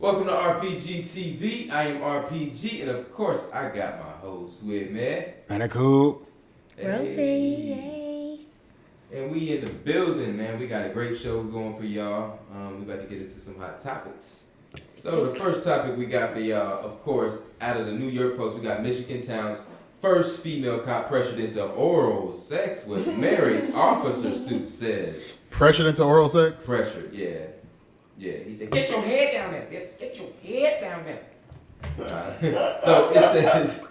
Welcome to RPG TV. I am RPG, and of course, I got my host with me. Panicool. Rosie, yay. And we in the building, man. We got a great show going for y'all. We about to get into some hot topics. So the first topic we got for y'all, of course, out of the New York Post, we got Michigan town's first female cop pressured into oral sex with married officer, suit says. Pressured into oral sex? Pressured, yeah. Yeah, he said, get your head down there, bitch. Get your head down there. So it says,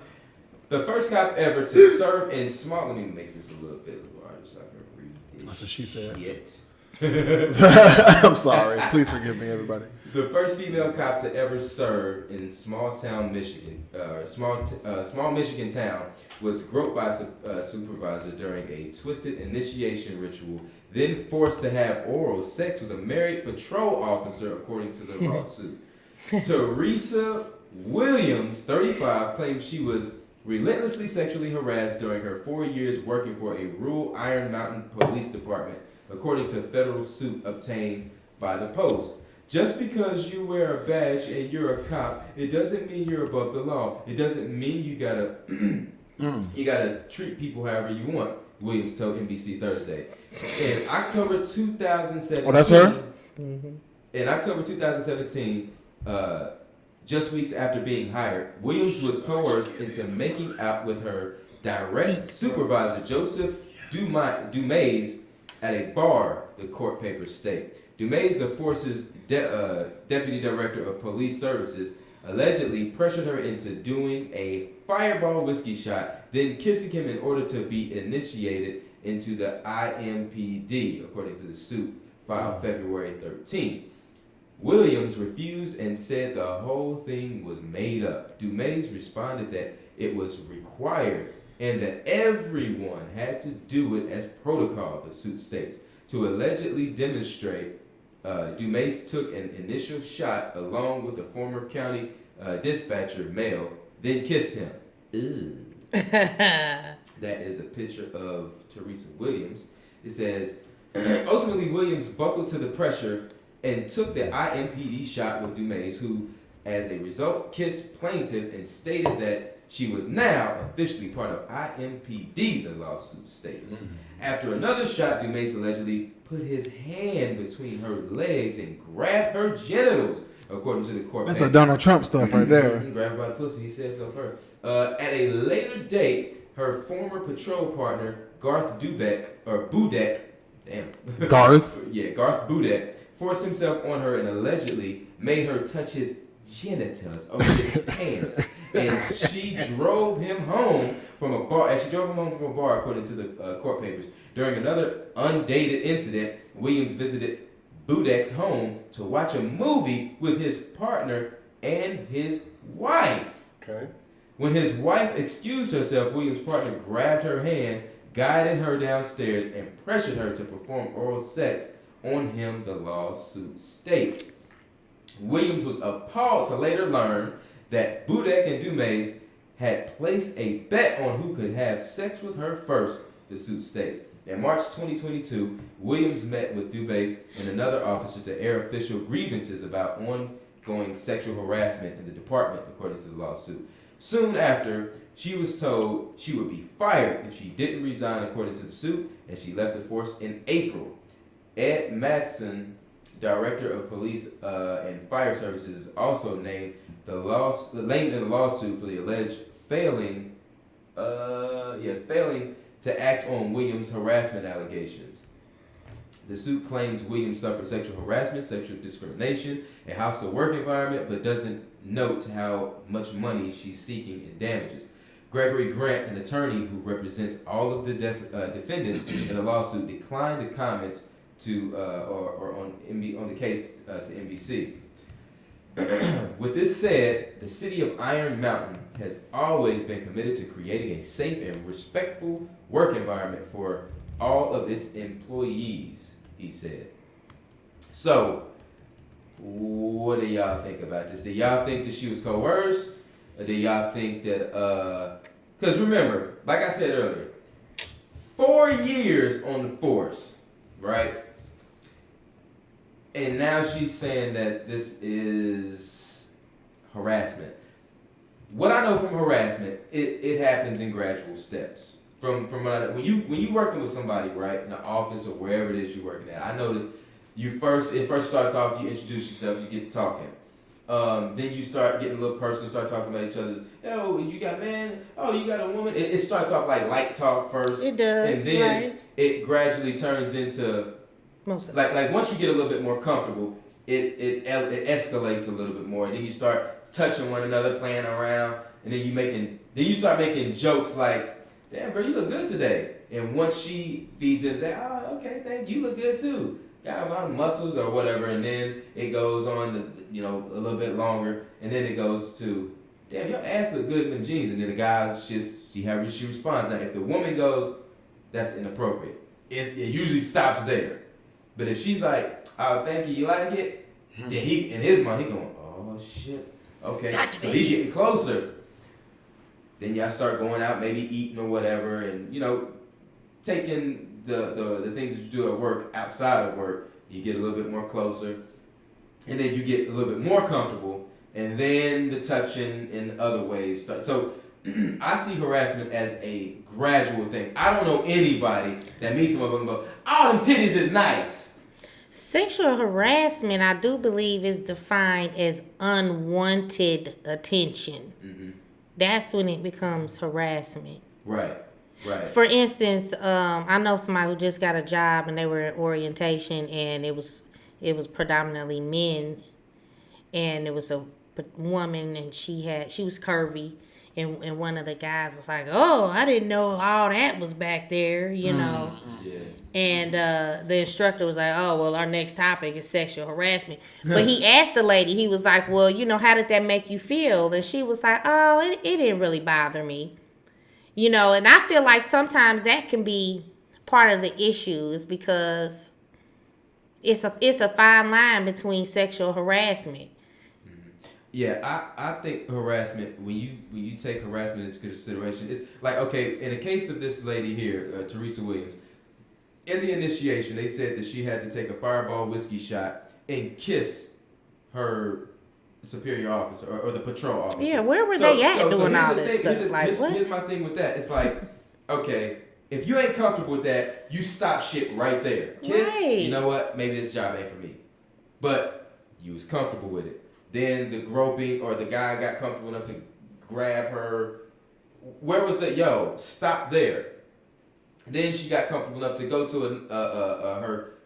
the first cop ever to serve in small, let me make this a little bit larger so I can read this. That's what she said. Shit. I'm sorry. Please forgive me, everybody. The first female cop to ever serve in small Michigan town was groped by a supervisor during a twisted initiation ritual, then forced to have oral sex with a married patrol officer, according to the lawsuit. Teresa Williams, 35, claimed she was relentlessly sexually harassed during her 4 years working for a rural Iron Mountain Police Department, according to federal suit obtained by the Post. Just because you wear a badge and you're a cop, it doesn't mean you're above the law. It doesn't mean you gotta you gotta treat people however you want, Williams told NBC Thursday. In October 2017, Oh, that's her? In October 2017, just weeks after being hired, Williams was coerced into making out with her direct supervisor, Joseph Dumaze, at a bar, the court papers state. Dumaze, the force's deputy director of police services, allegedly pressured her into doing a fireball whiskey shot, then kissing him in order to be initiated into the IMPD, according to the suit filed February 13th. Williams refused and said the whole thing was made up. Dumaze responded that it was required and that everyone had to do it as protocol, the suit states. To allegedly demonstrate, Dumaze took an initial shot along with a former county dispatcher, male, then kissed him. That is a picture of Teresa Williams. It says, ultimately Williams buckled to the pressure and took the IMPD shot with Dumaze, who, as a result, kissed plaintiff and stated that she was now officially part of IMPD, the lawsuit states. After another shot, Dumaze allegedly put his hand between her legs and grabbed her genitals, according to the court. That's a Donald Trump stuff right there. Grabbed her by the pussy, he said so first. At a later date, her former patrol partner, Garth Budek, Garth? Yeah, Garth Budek, forced himself on her and allegedly made her touch his genitals over his hands. And she drove him home from a bar. According to the court papers. During another undated incident, Williams visited Budek's home to watch a movie with his partner and his wife. Okay. When his wife excused herself, Williams' partner grabbed her hand, guided her downstairs, and pressured her to perform oral sex on him, the lawsuit states. Williams was appalled to later learn that Budek and Dumaze had placed a bet on who could have sex with her first, the suit states. In March 2022, Williams met with Dumaze and another officer to air official grievances about ongoing sexual harassment in the department, according to the lawsuit. Soon after, she was told she would be fired if she didn't resign, according to the suit, and she left the force in April. Ed Madsen, director of police and fire services, is also named in the lawsuit for the alleged failing to act on Williams' harassment allegations. The suit claims Williams suffered sexual harassment, sexual discrimination, a hostile work environment, but doesn't note how much money she's seeking in damages. Gregory Grant, an attorney who represents all of the defendants in the lawsuit, declined the comments on the case to NBC. With this said, the city of Iron Mountain has always been committed to creating a safe and respectful work environment for all of its employees, he said. So, what do y'all think about this? Do y'all think that she was coerced? Or do y'all think that, because remember, like I said earlier, 4 years on the force, right? And now she's saying that this is harassment. What I know from harassment, it happens in gradual steps. From what I know, when you working with somebody, right, in the office or wherever it is you're working at, I noticed it first starts off, you introduce yourself, you get to talking. Then you start getting a little personal, start talking about each other's, oh, you got man, oh, you got a woman. It starts off like light talk first. It does, and then right. it gradually turns into like once you get a little bit more comfortable, it escalates a little bit more. Then you start touching one another, playing around, and then you start making jokes like, damn girl, you look good today. And once she feeds into that, oh, okay, thank you, look good too. Got a lot of muscles or whatever, and then it goes on to, a little bit longer, and then it goes to, damn, your ass look good in them jeans, and then the guy's just, she responds. Now, if the woman goes, that's inappropriate. It usually stops there. But if she's like, oh, thank you, you like it? Then he, in his mind, he going, oh, shit, okay. Gotcha, so he's getting closer. Then y'all start going out, maybe eating or whatever, and, taking the things that you do at work outside of work, you get a little bit more closer, and then you get a little bit more comfortable, and then the touching in other ways start. So I see harassment as a gradual thing. I don't know anybody that meets someone and go, oh, them titties is nice. Sexual harassment, I do believe, is defined as unwanted attention. Mm-hmm. That's when it becomes harassment. Right. For instance, I know somebody who just got a job and they were at orientation, and it was predominantly men, and it was a woman, and she was curvy, and one of the guys was like, "Oh, I didn't know all that was back there," Yeah. And the instructor was like, "Oh, well, our next topic is sexual harassment." But he asked the lady, he was like, "Well, how did that make you feel?" And she was like, "Oh, it didn't really bother me." And I feel like sometimes that can be part of the issues, because it's a fine line between sexual harassment. Yeah, I think harassment, when you take harassment into consideration, it's like, okay, in the case of this lady here, Teresa Williams, in the initiation, they said that she had to take a Fireball whiskey shot and kiss her superior officer or the patrol officer. Yeah, where were they at doing all this stuff? What? Here's my thing with that. It's like, okay, if you ain't comfortable with that, you stop shit right there. Kiss, right. You know what? Maybe this job ain't for me. But you was comfortable with it. Then the groping, or the guy got comfortable enough to grab her. Where was the stop there? Then she got comfortable enough to go to her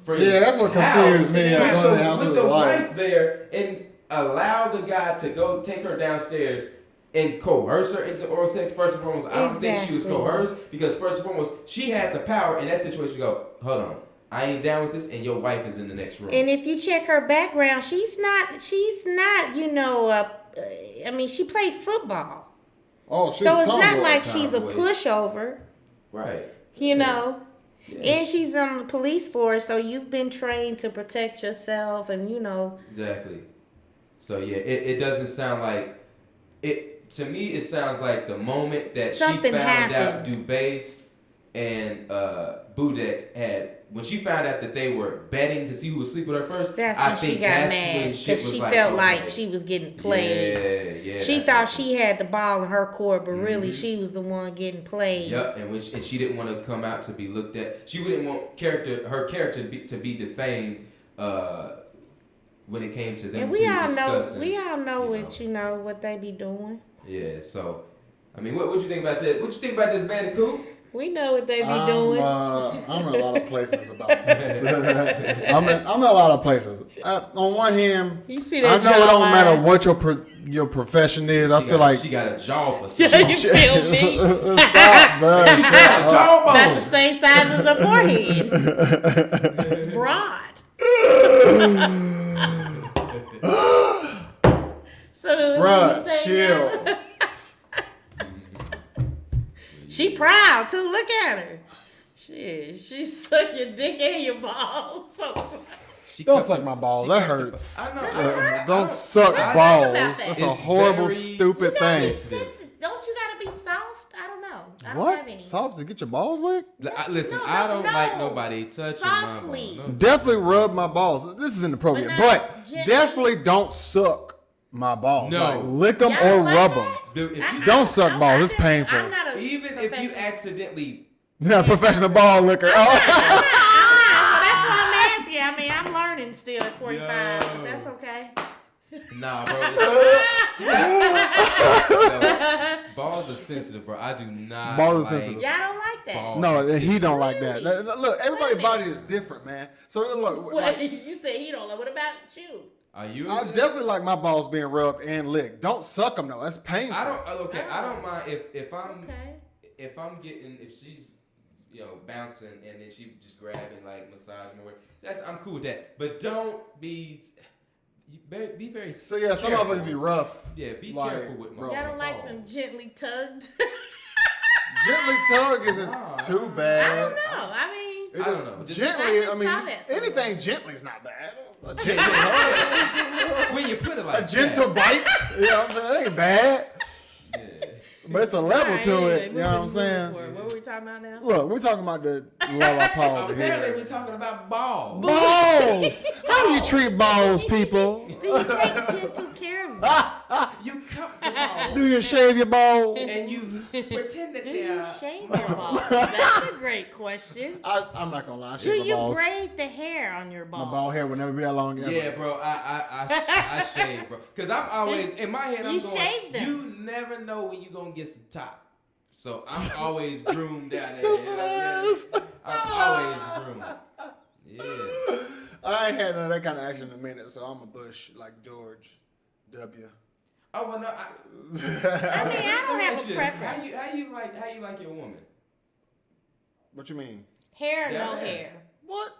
friend's Yeah, that's what confused me. With the wife there, and allow the guy to go take her downstairs and coerce her into oral sex. First and foremost, I don't think she was coerced, because first and foremost, she had the power in that situation to go, hold on, I ain't down with this, and your wife is in the next room. And if you check her background, she's not, she played football. Oh, so it's not like she's a pushover. Right. Yeah. And she's on the police force, so you've been trained to protect yourself, and Exactly. So yeah, it doesn't sound like it to me. It sounds like the moment that something she found happened. out Dubase and Budek had, when she found out that they were betting to see who would sleep with her first. That's when she got mad, because she felt like she was getting played. Yeah. She thought she had the ball in her court, but really she was the one getting played. Yep, and she didn't want to come out to be looked at. She didn't want her character to be defamed. When it came to them, and we all know what they be doing. Yeah, so I mean, what you think about that? What you think about this Bandicoot? We know what they be doing. I'm in a lot of places about this. I'm in a lot of places. On one hand, you see I that know it don't matter what your profession is. I feel like she got a jaw for you something. feel me? Stop, bro. That's the same size as her forehead. It's broad. So bruh, chill. She proud too. Look at her. She suck your dick and your balls. Don't suck my balls. That hurts. I know. Don't suck balls. That's a It's horrible, very stupid thing. Don't you gotta be soft? I don't know. I don't What? have any. Soft to get your balls licked? Listen, No, I don't no. like nobody touching Softly. my balls. No. Definitely rub my balls. This is inappropriate, But but, not gently. definitely don't suck my balls. No. Like, lick them Y'all or like rub that? them. Dude, if you Don't suck balls. It's painful. I'm not a even if you professional. accidentally, Not a professional ball licker. Oh. That's why I'm asking. I mean, I'm learning still at 45, but that's okay. nah, bro. Balls are sensitive, bro. I do not. Balls are like sensitive. Y'all don't like that. balls. No, he don't like that. Really? Look, everybody's Wait a minute. body is different, man. So look, What? like, You said he don't like. What about you? Are you? I definitely like my balls being rubbed and licked. Don't suck them though. That's painful. I don't. Okay, I don't mind if I'm Okay. if I'm getting if she's bouncing and then she just grabbing like massaging or whatever. I'm cool with that. But don't be. Be very. So yeah, some of us be rough. Yeah, be like, careful with my bro. Y'all don't like balls. them gently tugged? Gently tug isn't too bad. I don't know. I mean, I don't know. Just- Gently, I I just mean, saw that somewhere. anything gently is not bad. A gentle hug, when you put it like a gentle bite. You know what I'm saying? That ain't bad. that. Yeah. But it's a level alright, to anyway, it. You know what I'm moving saying? forward. What were we talking about now? Look, we're talking about the lower pause Apparently, here. we're talking about balls. Balls! How do you treat balls, people? Do you take gentle care of them? You cut the balls Do you shave your balls? and you pretend that Do they you are. shave your balls? That's a great question. I'm not gonna lie, I Do shave my you balls. braid the hair on your balls? My bald hair will never be that long. Ever. Yeah, bro. I shave, bro. Cause I'm always in my head. I'm You going. shave them. You never know when you gonna get some top. So I'm always groomed down there. You know, I'm always groomed. Yeah. I ain't had none of that kind of action in a minute, so I'm a Bush like George W. Oh well, no. I mean, I don't have a preference. How you like your woman? What you mean? Hair or Yeah. no hair? What?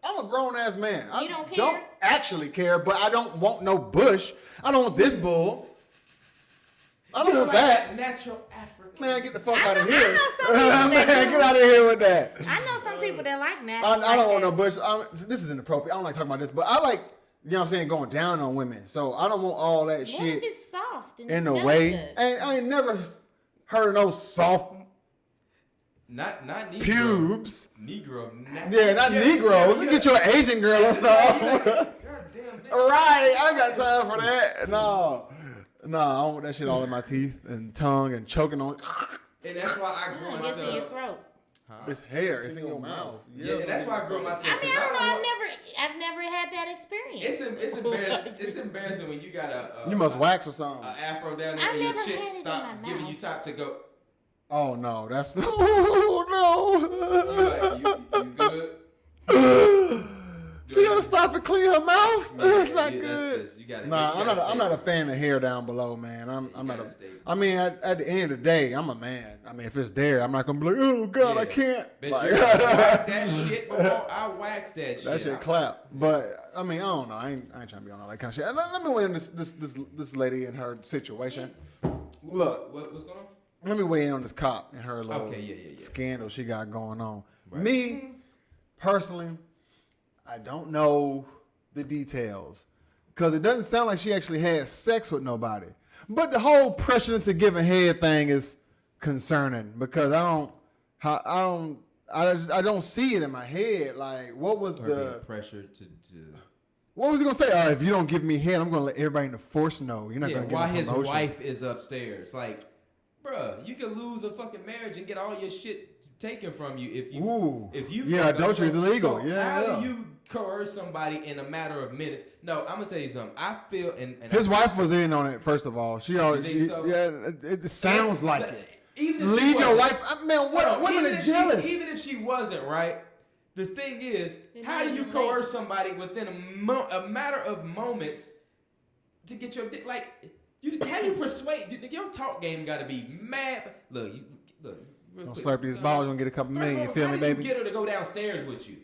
I'm a grown ass man. You don't care? Don't actually care, but I don't want no Bush. I don't want this bull. I don't want that. Natural African. Man, get the fuck I out of know- here. I know some people that Man, do. get out of here with that. I know some people that like natural. I don't want no that. Bush. This is inappropriate. I don't like talking about this, but I like, you know what I'm saying, going down on women. So I don't want all that What shit if it's soft and in the smells way. good? And I ain't never heard no soft Not Negro. pubes. Negro. Yeah, not Negro. You get your Asian girl or something. God damn, bitch. Right, I ain't got time for that. No, I don't want that shit all in my teeth and tongue and choking on. And that's why I Oh, grew it gets in your myself. throat. It's hair. It's in your mouth. Yeah, and that's why I grew myself. I mean, 'cause I don't know. want- I've never had that experience. It's embarrassing. It's embarrassing when you got a You must wax or something. afro down there I and your never chick had it in stop my giving you mouth. top to go. Oh no, that's oh You like, you good? no. She gonna stop and clean her mouth. That's not Yeah, good. just- you gotta- Nah, you I'm gotta not a stay. fan of hair down below, man. I'm not gotta a. stay. I mean, at the end of the day, I'm a man. I mean, if it's there, I'm not gonna be like, oh god, I Yeah. can't. Bitch, Like, you gotta whack that shit before I wax that shit. that shit clap. But I mean, I don't know. I ain't trying to be on all that kind of shit. Let me weigh in this lady and her situation. Look, What's going on? let me weigh in on this cop and her little Okay, yeah. scandal she got going on. Right. Me, personally, I don't know the details because it doesn't sound like she actually had sex with nobody. But the whole pressure into giving head thing is concerning because I don't see it in my head. Like, what was Or the being pressured to what was he gonna say? If you don't give me head, I'm gonna let everybody in the force know. You're not yeah, gonna get why a his promotion. wife is upstairs. Like, bruh, you can lose a fucking marriage and get all your shit taken from you if you Ooh. fuck up. Adultery is illegal. So Yeah, how yeah. do you coerce somebody in a matter of minutes? No, I'm gonna tell you something. I feel and His wife was in on it. First of all, she already. think so? Yeah, it sounds like it. Even if she Leave your wasn't- wife. Man, Hold what on, women even are if jealous. even if she wasn't right, the thing is, It how might do you be coerce somebody within a matter of moments to get your dick? Like, how do you persuade? Your talk game got to be mad. Look. Real Don't quick. slurp these balls. You're gonna get a couple First million. of You all, feel how me, do you baby? get her to go downstairs with you?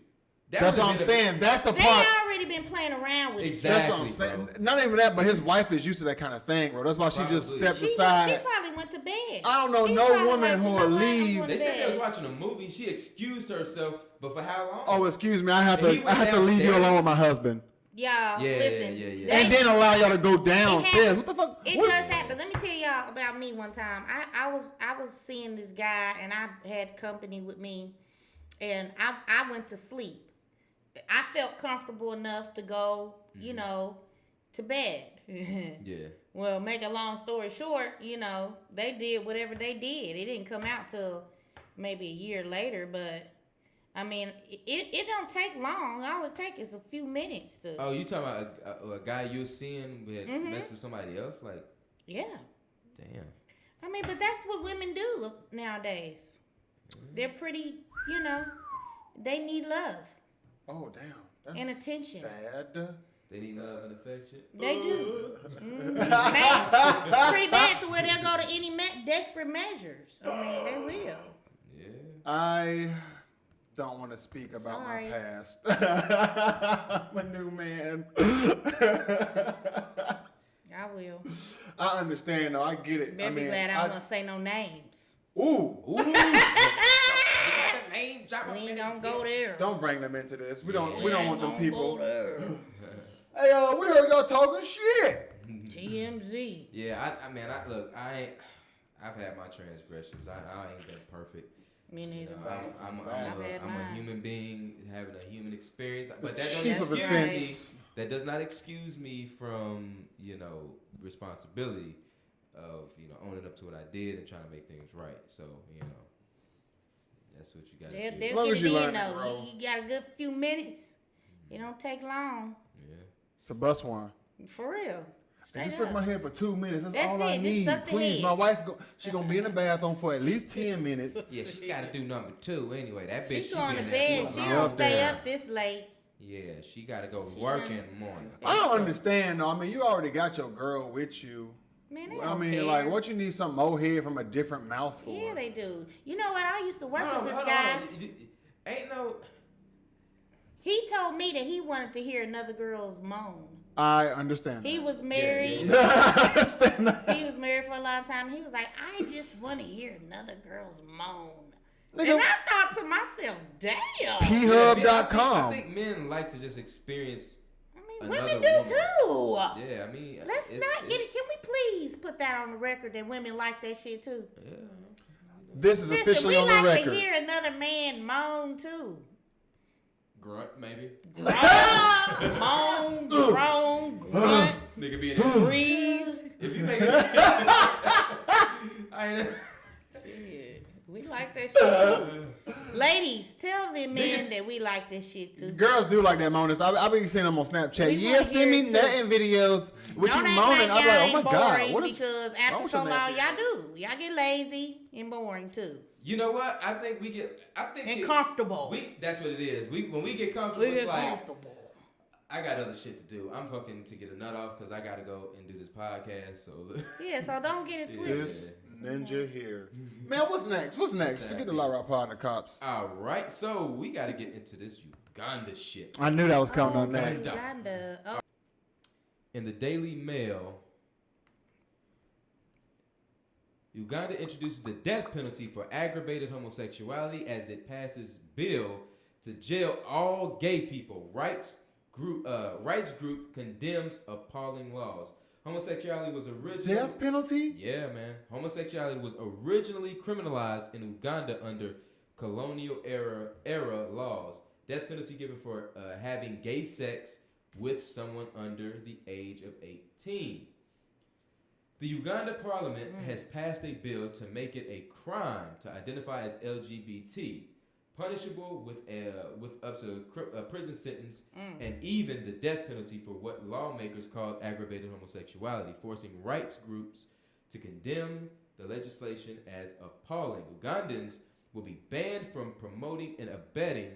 That That's would've what I'm been saying. That's the They part. already been playing around with Exactly. That's what I'm saying. bro. Not even that, but his wife is used to that kind of thing, bro. That's why she just Probably. stepped it. She aside. probably went to bed. I don't know She no probably woman like, who you will know what? I'm leave- going to They said they was bed. watching a movie. She excused herself, but for how long? Oh, excuse me. I have And he to. went I have to leave you downstairs. alone with my husband, Y'all, Yeah, listen. yeah. they- and then allow y'all to go it downstairs. happens. What the fuck? It What- does happen. Let me tell y'all y'all about me one time. I was seeing this guy and I had company with me, and I went to sleep. I felt comfortable enough to go, you know, to bed. Yeah. Well, make a long story short, you know, they did whatever they did. It didn't come out till maybe a year later, but I mean, it don't take long. All it takes is a few minutes to. Oh, you talking about a guy you're seeing with mess with somebody else? Like, Yeah. damn. I mean, but that's what women do nowadays. They're pretty, you know, they need love. Oh, damn. That's And attention. sad. They need love and affection. They do. Pretty bad to where they'll go to any desperate measures. I mean, they will. Yeah. I don't want to speak about Sorry. my past. I'm a new man. I will. I understand, though. I get it. Better be glad I don't want to say no names. Ooh. Name drop. We ain't gonna go there. Don't bring them into this. We don't want them people. Go there. Hey, we heard y'all talking shit. TMZ. Yeah, I've had my transgressions. I ain't been perfect. Me neither. I'm I've had a mine. human being having a human experience, but that don't Chief of excuse offense. me. That does not excuse me from responsibility of owning up to what I did and trying to make things right. So that's what you got to do. They'll long get as it you in learn it, though. bro. You got a good few minutes. It don't take long. Yeah. To bust one. For real. Straight Just suck up. my head for 2 minutes. That's That's all I it. Just need. suck the Please, head. my wife, she gonna be in the bathroom for at least 10 minutes. Yeah, she got to do number 2 anyway. That bitch. She going to been bed. at She work don't all stay day. up this late. Yeah, she got to go work in the morning. I don't understand though. I mean, you already got your girl with you. Man, they I don't mean, care. like, what you need some more head from a different mouth for? Yeah, they do. You know what? I used to work Hold with on, this guy. hold on. Ain't no. He told me that he wanted to hear another girl's moan. I understand. He that. was married. I understand that. He was married for a long time. He was like, I just want to hear another girl's moan. Nigga. And I thought to myself, damn. phub.com. I think men like to just experience. I mean, Another women do woman. too. Yeah, I mean, Let's not get it. Can we please put that on the record that women like that shit too? Yeah. This is Listen, officially we on like the record. to hear another man moan too. Grunt, maybe. Moan, groan, grunt, Nigga be in there. breathe. If you think I ain't. Shit, we like that shit too. Ladies, tell the men Niggas- that we like this shit too. Girls do like that moaning. I be seeing them on Snapchat. We Yeah, wanna send me hear it, nutting videos with Don't you act moaning. like I'm y'all like, oh ain't my god, boring what is because wrong after with so your long, nasty y'all do. Y'all get lazy and boring too. You know what? I think we get. I think And comfortable. That's what it is. When we get comfortable, We it's get like comfortable. I got other shit to do. I'm fucking to get a nut off because I got to go and do this podcast. So Yeah, so don't get it twisted. this ninja here? Man, what's next? What's next? Forget the La Rapod and the cops. all right, so we got to get into this Uganda shit. I knew that was coming on okay. next. Uganda. Oh, In the Daily Mail, Uganda introduces the death penalty for aggravated homosexuality as it passes bill to jail all gay people. Rights group condemns appalling laws. Homosexuality was originally Death penalty? Yeah, man. Homosexuality was originally criminalized in Uganda under colonial era laws. Death penalty given for having gay sex with someone under the age of 18. The Uganda parliament has passed a bill to make it a crime to identify as LGBT, punishable with up to a prison sentence and even the death penalty for what lawmakers called aggravated homosexuality, forcing rights groups to condemn the legislation as appalling. Ugandans will be banned from promoting and abetting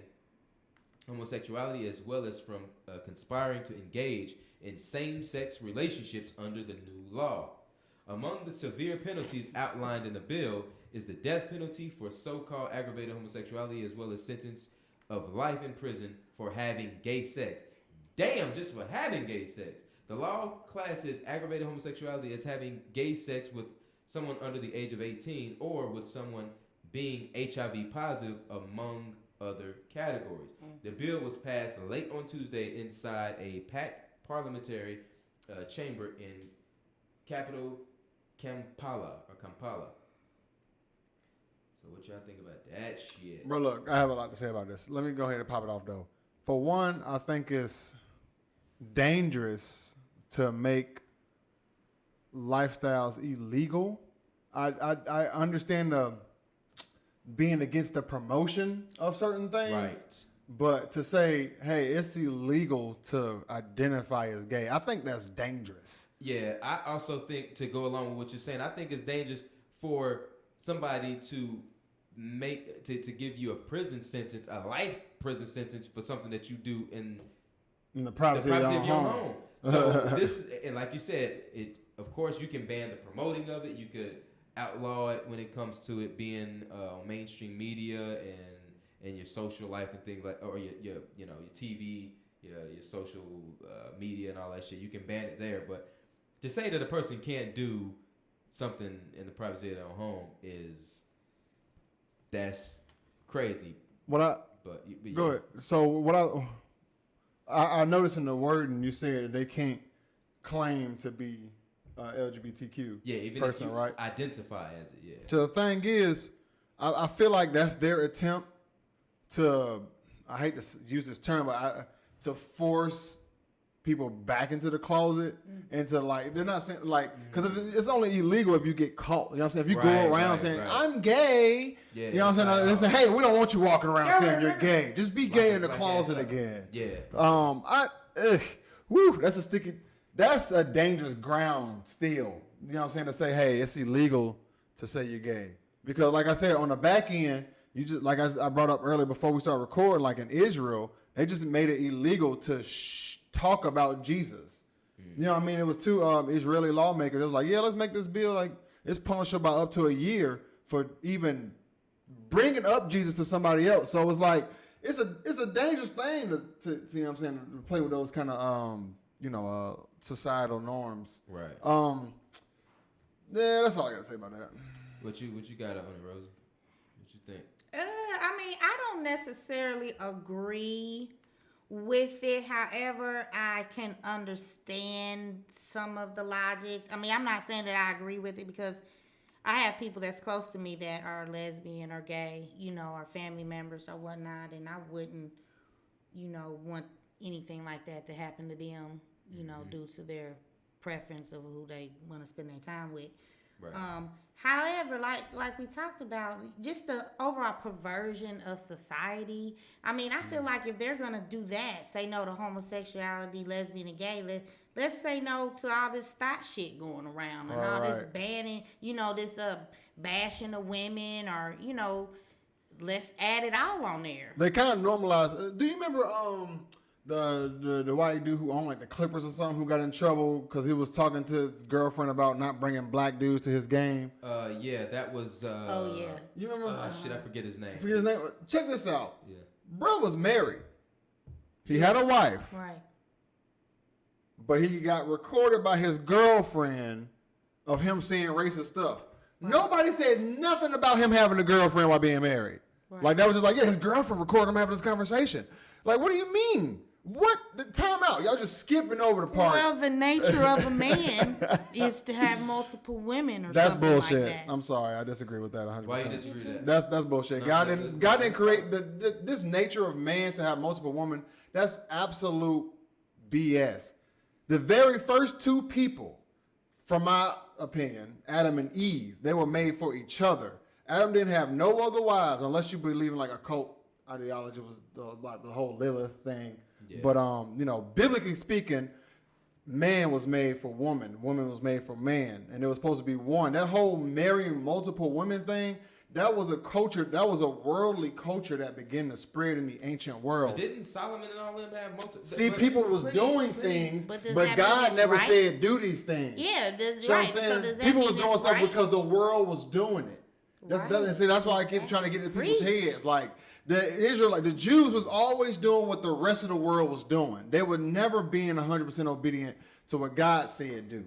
homosexuality as well as from conspiring to engage in same-sex relationships under the new law. Among the severe penalties outlined in the bill is the death penalty for so-called aggravated homosexuality as well as sentence of life in prison for having gay sex. Damn, just for having gay sex. The law classes aggravated homosexuality as having gay sex with someone under the age of 18 or with someone being HIV positive among other categories. The bill was passed late on Tuesday inside a packed parliamentary chamber in capital Kampala. So what y'all think about that shit? Bro, look, I have a lot to say about this. Let me go ahead and pop it off though. For one, I think it's dangerous to make lifestyles illegal. I understand the being against the promotion of certain things. Right. But to say, hey, it's illegal to identify as gay, I think that's dangerous. Yeah, I also think, to go along with what you're saying, I think it's dangerous for somebody to to give you a prison sentence, a life prison sentence for something that you do in the privacy of your home. So this, and like you said, of course you can ban the promoting of it. You could outlaw it when it comes to it being on mainstream media and your social life and things like, or your TV, your social media and all that shit. You can ban it there, but to say that a person can't do something in the privacy of their own home that's crazy. But yeah. Go ahead. So what I noticed in the wording, you said that they can't claim to be LGBTQ even person, if you right? Identify as it, yeah. So the thing is, I feel like that's their attempt to, I hate to use this term, but to force people back into the closet and to they're not saying because it's only illegal if you get caught. You know what I'm saying? If you go around saying I'm gay, you know what I'm saying? They say, hey, we don't want you walking around saying you're gay. Just be gay in the closet again. Yeah. That's a dangerous ground still. You know what I'm saying? To say, hey, it's illegal to say you're gay. Because like I said, on the back end, you just like I brought up earlier before we start recording, like in Israel, they just made it illegal to talk about Jesus. You know what I mean? It was two Israeli lawmakers. It was like, yeah, let's make this bill like it's punishable by up to a year for even bringing up Jesus to somebody else. So it's like it's a dangerous thing to you know what I'm saying, to play with those kind of societal norms. Right. Yeah, that's all I gotta say about that. What you got on it, Rosie? What you think? I mean, I don't necessarily agree with it. However, I can understand some of the logic. I mean, I'm not saying that I agree with it because I have people that's close to me that are lesbian or gay, or family members or whatnot, and I wouldn't, want anything like that to happen to them, due to their preference of who they want to spend their time with. Right. However, like we talked about, just the overall perversion of society. I mean, I feel like if they're gonna do that, say no to homosexuality, lesbian, and gay, let's say no to all this thought shit going around and all this banning, this bashing of women, or let's add it all on there. They kind of normalize. Do you remember the white dude who owned the Clippers or something, who got in trouble because he was talking to his girlfriend about not bringing black dudes to his game? Yeah, that was. Oh yeah. You remember? I forget his name. Check this out. Yeah. Bro was married. He had a wife. Right. But he got recorded by his girlfriend of him saying racist stuff. Right. Nobody said nothing about him having a girlfriend while being married. Right. Like that was just like, yeah, his girlfriend recorded him having this conversation. Like, what do you mean? What? Time out. Y'all just skipping over the part. Well, the nature of a man is to have multiple women or that's something bullshit. like that. I'm sorry. I disagree with that 100%. Why you disagree with that? That's bullshit. No, God didn't create this nature of man to have multiple women. That's absolute BS. The very first two people, from my opinion, Adam and Eve, they were made for each other. Adam didn't have no other wives unless you believe in like a cult ideology, was the whole Lilith thing. Yeah. But biblically speaking, man was made for woman was made for man, and it was supposed to be one. That whole marrying multiple women thing, that was a culture, that was a worldly culture that began to spread in the ancient world. But didn't Solomon and all them have multiple? See, people was doing things, but God never said do these things. Yeah, that's right. So does that people was doing stuff because the world was doing it. That's why I keep trying to get into people's heads. Like the Jews was always doing what the rest of the world was doing. They were never being 100% obedient to what God said do.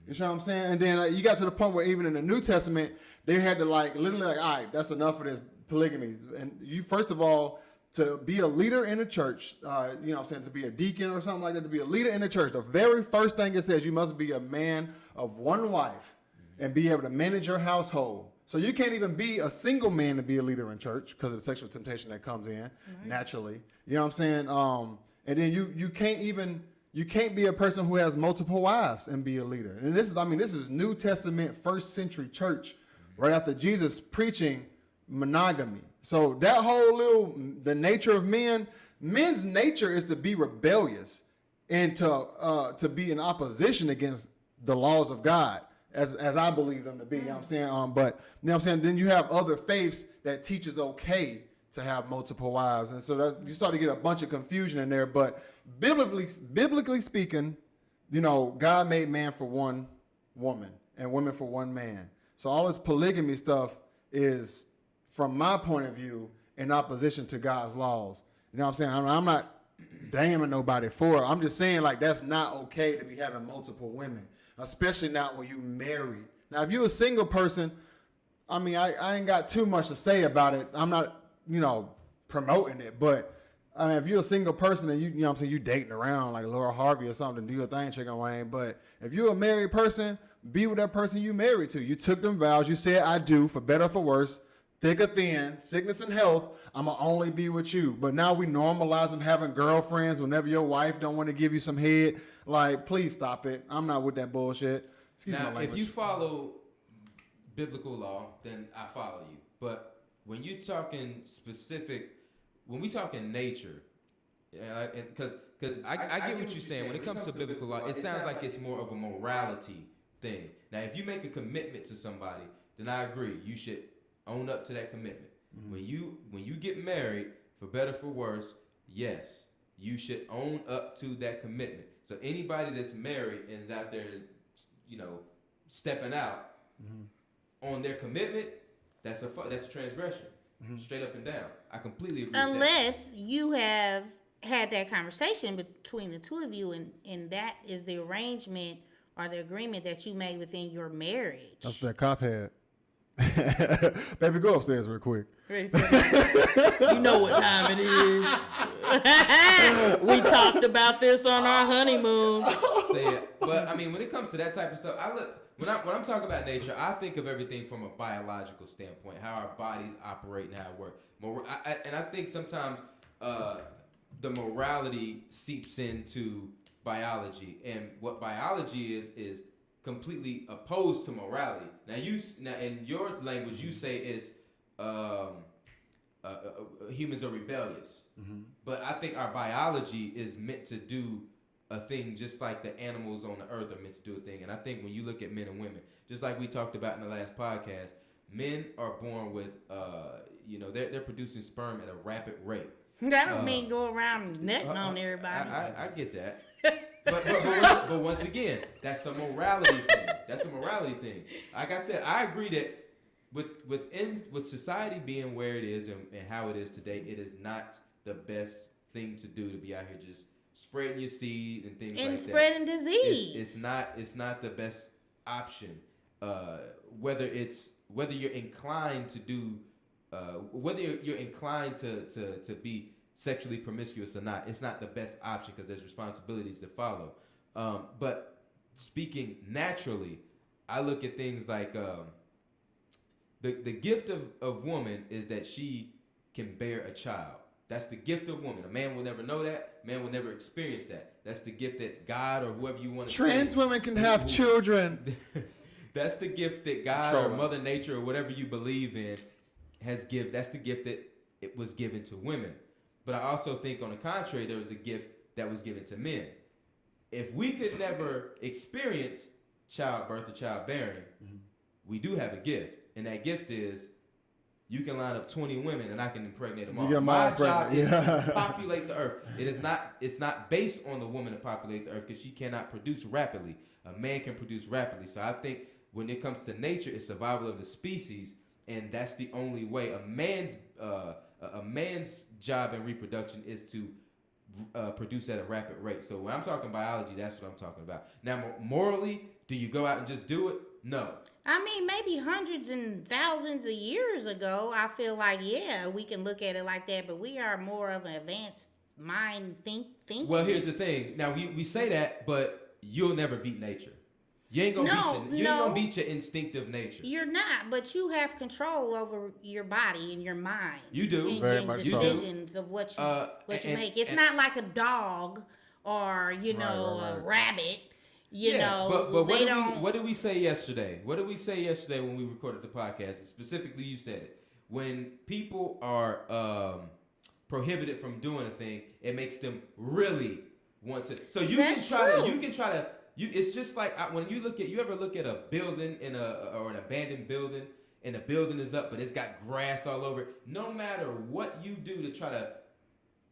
You know what I'm saying? And then you got to the point where even in the New Testament, they had to literally all right, that's enough of this polygamy. And you, first of all, to be a leader in the church, you know what I'm saying, to be a deacon or something like that, to be a leader in the church, the very first thing it says, you must be a man of one wife. and be able to manage your household. So you can't even be a single man to be a leader in church because of the sexual temptation that comes in naturally. You know what I'm saying? And then you can't be a person who has multiple wives and be a leader. And this is New Testament first century church, right after Jesus preaching monogamy. So that whole the nature of men's nature is to be rebellious and to be in opposition against the laws of God, as I believe them to be. You know what I'm saying? But you know what I'm saying? Then you have other faiths that teach it's okay to have multiple wives, and so you start to get a bunch of confusion in there. But biblically speaking, you know, God made man for one woman and women for one man. So all this polygamy stuff is, from my point of view, in opposition to God's laws. You know what I'm saying? I'm not damning nobody for it. I'm just saying, like, that's not okay to be having multiple women, especially not when you married. Now, if you're a single person, I mean, I ain't got too much to say about it. I'm not, you know, promoting it, but I mean, if you're a single person and you know what I'm saying, you dating around like Laura Harvey or something, do your thing, Chicken Wayne. But if you're a married person, be with that person you married to. You took them vows. You said, I do, for better or for worse, thick or thin, sickness and health, I'm going to only be with you. But now we normalizing having girlfriends whenever your wife don't want to give you some head. Like, please stop it. I'm not with that bullshit. Excuse my language. If you follow biblical law, then I follow you. But when you're talking specific, when we talking nature, because I get what you're saying. When it comes to biblical law, it sounds like it's more of a morality thing. Now, if you make a commitment to somebody, then I agree. You should own up to that commitment. Mm-hmm. When you get married, for better for worse, yes, you should own up to that commitment. So anybody that's married and is out there, you know, stepping out on their commitment, that's a transgression, straight up and down. I completely agree. Unless you have had that conversation between the two of you, and that is the arrangement or the agreement that you made within your marriage. That's that cop had. Baby, go upstairs real quick. You know what time it is. We talked about this on our honeymoon. So, yeah. But I mean, when it comes to that type of stuff, when I'm talking about nature, I think of everything from a biological standpoint, how our bodies operate and how it works. And I think sometimes the morality seeps into biology, and what biology is completely opposed to morality. Now in your language, you say is humans are rebellious, but I think our biology is meant to do a thing just like the animals on the earth are meant to do a thing. And I think when you look at men and women, just like we talked about in the last podcast, men are born with they're producing sperm at a rapid rate. That don't mean go around nutting on everybody. I get that. But once again, that's a morality thing. Like I said, I agree that with society being where it is and how it is today, it is not the best thing to do to be out here just spreading your seed and things like that. And spreading disease. It's not the best option. Whether you're inclined to do whether you're inclined to be sexually promiscuous or not, it's not the best option because there's responsibilities to follow. But speaking naturally, I look at things like the gift of woman is that she can bear a child. That's the gift of woman. A man will never know that. Man will never experience that. That's the gift that God or whoever you want to Trans women can have children. That's the gift that God or Mother Nature or whatever you believe in has given. That's the gift that it was given to women. But I also think on the contrary, there was a gift that was given to men. If we could never experience childbirth or childbearing, we do have a gift. And that gift is you can line up 20 women and I can impregnate them all. My job is to populate the earth. It's not based on the woman to populate the earth because she cannot produce rapidly. A man can produce rapidly. So I think when it comes to nature, it's survival of the species, and that's the only way. A man's job in reproduction is to produce at a rapid rate. So when I'm talking biology, that's what I'm talking about. Now, morally, do you go out and just do it? No. I mean, maybe hundreds and thousands of years ago, I feel like, yeah, we can look at it like that, but we are more of an advanced mind thinking. Well, here's the thing. Now, we say that, but you'll never beat nature. You ain't gonna beat your instinctive nature. You're not, but you have control over your body and your mind. You do. And Very your much decisions of what you make. It's not like a dog or a rabbit. You know, but what did we say yesterday? What did we say yesterday when we recorded the podcast? Specifically, you said it. When people are prohibited from doing a thing, it makes them really want to. So you can try to. It's just like when you ever look at a building or an abandoned building, and the building is up, but it's got grass all over it. No matter what you do to try to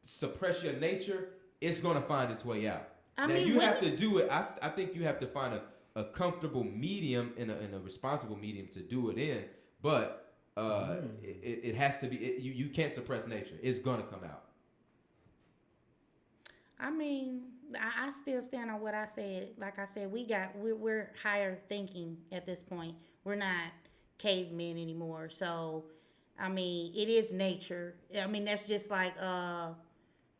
suppress your nature, it's gonna find its way out. You have to do it. I think you have to find a comfortable medium and a responsible medium to do it in. But it has to be. You can't suppress nature. It's gonna come out. I mean, I still stand on what I said. Like I said, we're higher thinking at this point. We're not cavemen anymore. So, I mean, it is nature. I mean, that's just like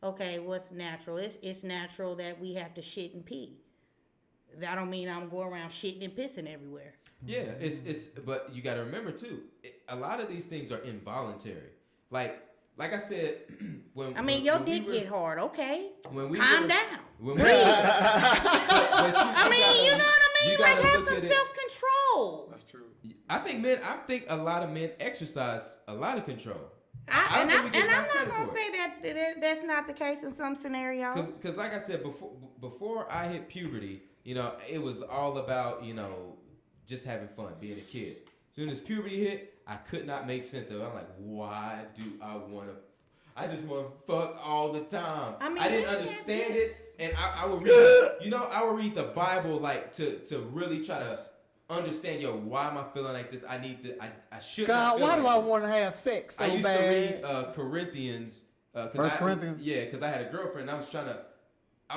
okay, what's natural? It's natural that we have to shit and pee. That don't mean I'm going around shitting and pissing everywhere. Yeah, but you got to remember too, a lot of these things are involuntary. Like I said, your dick get hard. Okay, calm down. Breathe. I mean, you know what I mean? Like, have some self-control. That's true. I think a lot of men exercise a lot of control. I'm not gonna say that that's not the case in some scenarios. Because like I said before I hit puberty, it was all about just having fun, being a kid. As soon as puberty hit, I could not make sense of it. I'm like, why do I want to? I just want to fuck all the time. I mean, I didn't understand it, and I would read, I would read the Bible like to really try to understand, why am I feeling like this? I should. God, why do I want to have sex so bad? I used to read Corinthians. First Corinthians. Yeah, because I had a girlfriend. And I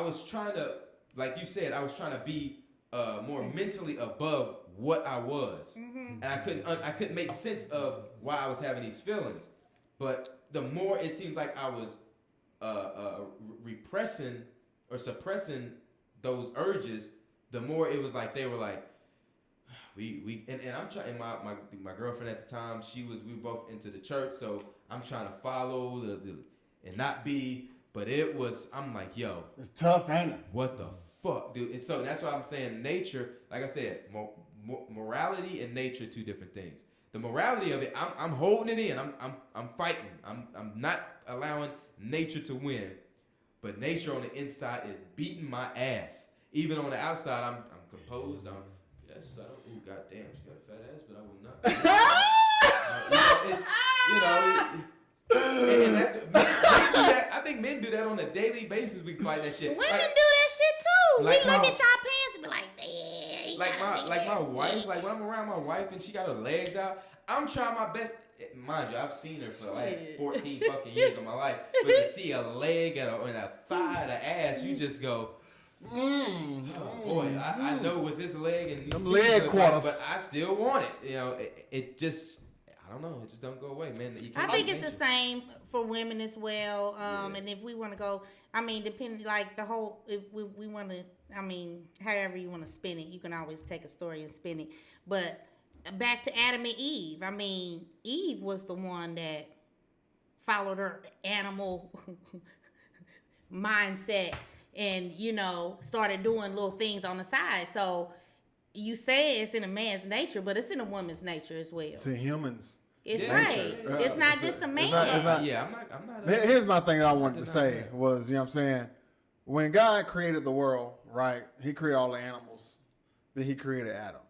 was trying to, like you said, I was trying to be more mentally above what I was, and I couldn't make sense of why I was having these feelings. But the more it seems like I was repressing or suppressing those urges, the more it was like they were like, and I'm trying. My girlfriend at the time, we were both into the church, so I'm trying to follow and not be. But I'm like, yo, it's tough, ain't it? What the fuck, dude? And so that's why I'm saying nature. Like I said, morality and nature, two different things. The morality of it, I'm holding it in. I'm fighting. I'm not allowing nature to win. But nature on the inside is beating my ass. Even on the outside, I'm composed. Yes, I don't. Ooh, goddamn, she got a fat ass, but I will not. And that's I think men do that on a daily basis. We fight that shit. Women do that shit too. We look at y'all pants and be like, damn. Like my wife, like when I'm around my wife and she got her legs out, I'm trying my best. Mind you, I've seen her for the last 14 fucking years of my life. But to see a leg and a thigh and an ass, you just go, oh boy, I know with this leg and these leg quarters, but I still want it. It just, I don't know, it just don't go away, man. I think it's the same for women as well. And if we want to go, I mean, depending, like the whole, if we want to, I mean, however you want to spin it, you can always take a story and spin it. But back to Adam and Eve. I mean, Eve was the one that followed her animal mindset and, started doing little things on the side. So you say it's in a man's nature, but it's in a woman's nature as well. It's in humans. It's right. It's not just a man. It's not, I'm not. Here's my thing that I wanted to say was, what I'm saying? When God created the world, right, he created all the animals. Then he created Adam.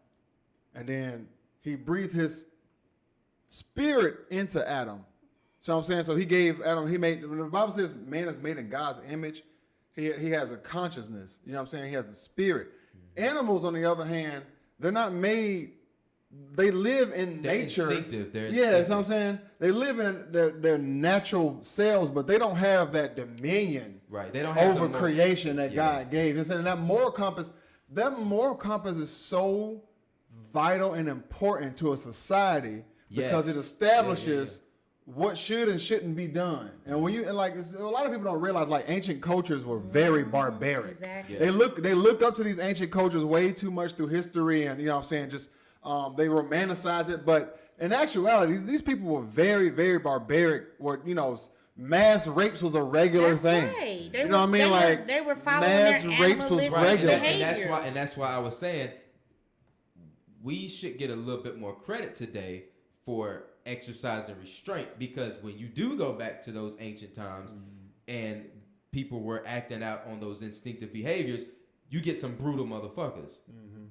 And then he breathed his spirit into Adam. So I'm saying, so he gave Adam, when the Bible says man is made in God's image, he has a consciousness. You know what I'm saying? He has a spirit. Mm-hmm. Animals, on the other hand, they're not made, they live in nature. Instinctive. That's what I'm saying. They live in their natural selves, but they don't have that dominion right. They don't have over creation that God gave. And that moral compass is so vital and important to a society because it establishes what should and shouldn't be done. And when you and like a lot of people don't realize like ancient cultures were very barbaric. Exactly. Yeah. They looked up to these ancient cultures way too much through history, and you know what I'm saying, just they romanticize it. But in actuality, these people were very, very barbaric. Where you know, mass rapes was a regular That's thing. right. You know what I mean? They were following mass their rapes was animalistic regular. behavior. And that's why I was saying we should get a little bit more credit today for exercising restraint, because when you do go back to those ancient times and people were acting out on those instinctive behaviors, you get some brutal motherfuckers.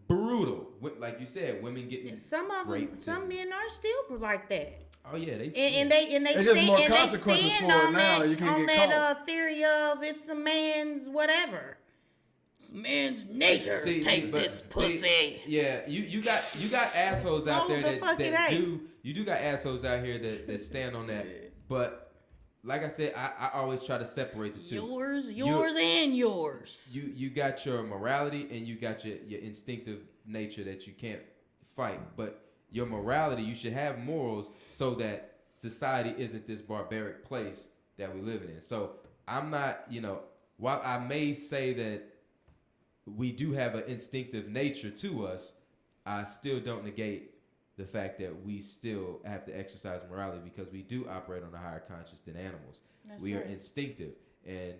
Brutal. Like you said, women getting Some of them, raped some and- men are still like that. Oh yeah, they And they There's just more stand consequences for it on now. that, You can't on get that caught. theory of it's a man's whatever. It's a man's nature. Take but- this pussy. Yeah, you got assholes out No, there the fuck it that ain't. you do got assholes out here that stand on that. But like I said, I always try to separate the two. Yours, You- and yours. You got your morality and you got your instinctive nature that you can't fight. But your morality, you should have morals so that society isn't this barbaric place that we live in. So I'm not, while I may say that we do have an instinctive nature to us, I still don't negate the fact that we still have to exercise morality, because we do operate on a higher conscience than animals. That's We are right. instinctive, and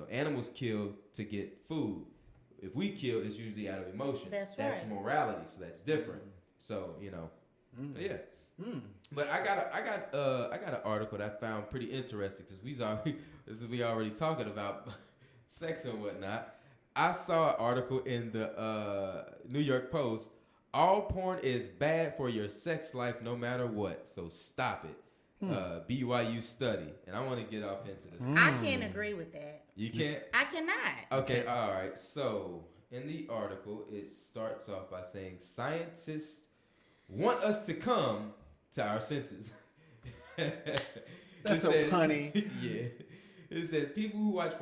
animals kill to get food. If we kill, it's usually out of emotion. That's That's right. morality, so that's different. So but yeah. But I got an article that I found pretty interesting, because we already talking about sex and whatnot. I saw an article in the New York Post. All porn is bad for your sex life no matter what, so stop it. BYU study. And I want to get off into this. I can't agree with that. You can't? I cannot. Okay, all right. So in the article, it starts off by saying scientists want us to come to our senses. That's so punny. Yeah. It says people who watch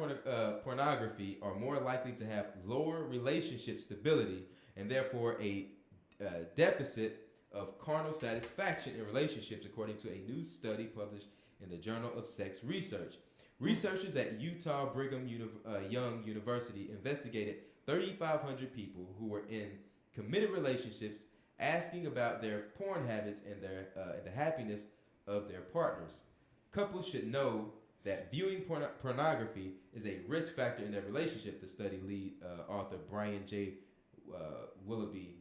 pornography are more likely to have lower relationship stability and therefore a deficit of carnal satisfaction in relationships, according to a new study published in the Journal of Sex Research. Researchers at Utah Brigham Young University investigated 3,500 people who were in committed relationships, asking about their porn habits and the happiness of their partners. Couples should know that viewing pornography is a risk factor in their relationship, the study lead author Brian J. Willoughby,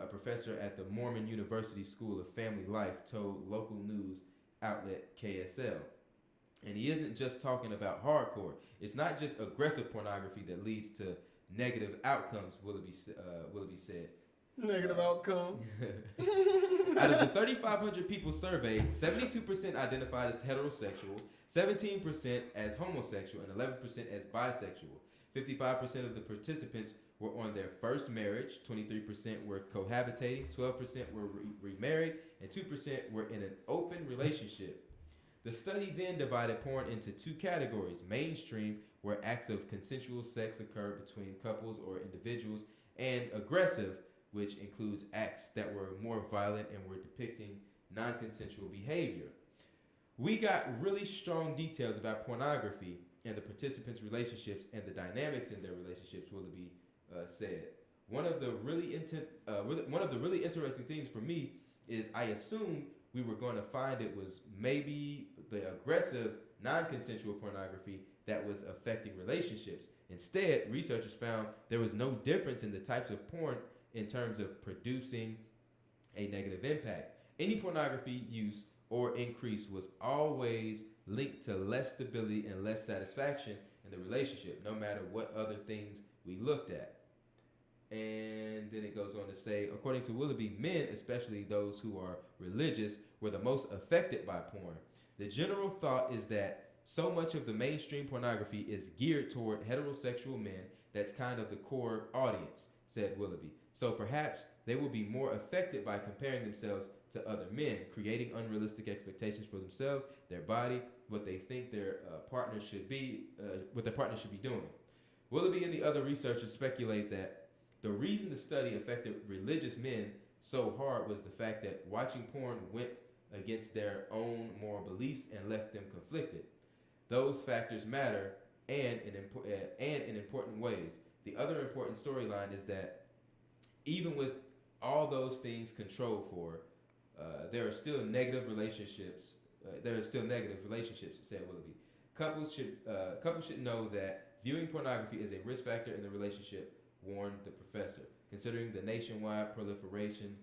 a professor at the Mormon University School of Family Life, told local news outlet KSL. And he isn't just talking about hardcore. It's not just aggressive pornography that leads to negative outcomes, Willoughby said. Negative outcomes. Out of the 3,500 people surveyed, 72% identified as heterosexual, 17% as homosexual, and 11% as bisexual. 55% of the participants were on their first marriage, 23% were cohabitating, 12% were remarried, and 2% were in an open relationship. The study then divided porn into two categories: mainstream, where acts of consensual sex occur between couples or individuals, and aggressive, which includes acts that were more violent and were depicting non-consensual behavior. We got really strong details about pornography and the participants' relationships and the dynamics in their relationships, Willoughby said. One of the really interesting things for me is I assumed we were going to find it was maybe the aggressive, non-consensual pornography that was affecting relationships. Instead, researchers found there was no difference in the types of porn in terms of producing a negative impact. Any pornography use or increase was always linked to less stability and less satisfaction in the relationship, no matter what other things we looked at. And then it goes on to say, according to Willoughby, men, especially those who are religious, were the most affected by porn. The general thought is that so much of the mainstream pornography is geared toward heterosexual men. That's kind of the core audience, said Willoughby. So perhaps they will be more affected by comparing themselves to other men, creating unrealistic expectations for themselves, their body, what they think their partner should be, what their partner should be doing. Willoughby and the other researchers speculate that the reason the study affected religious men so hard was the fact that watching porn went against their own moral beliefs and left them conflicted. Those factors matter and in important ways. The other important storyline is that even with all those things controlled for, there are still negative relationships. Said Willoughby. Couples should know that viewing pornography is a risk factor in the relationship, warned the professor. Considering the nationwide proliferation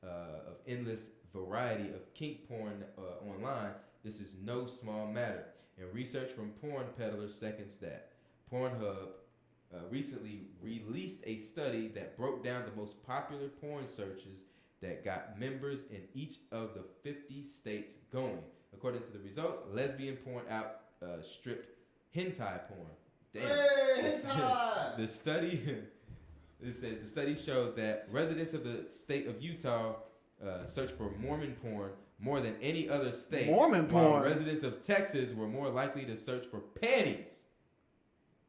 of endless variety of kink porn online, this is no small matter. And research from porn peddlers seconds that. Pornhub recently released a study that broke down the most popular porn searches that got members in each of the 50 states going. According to the results, lesbian porn outstripped hentai porn. Damn. Hey, hentai! The study it says the study showed that residents of the state of Utah searched for Mormon porn more than any other state. Mormon while porn. residents of Texas were more likely to search for panties.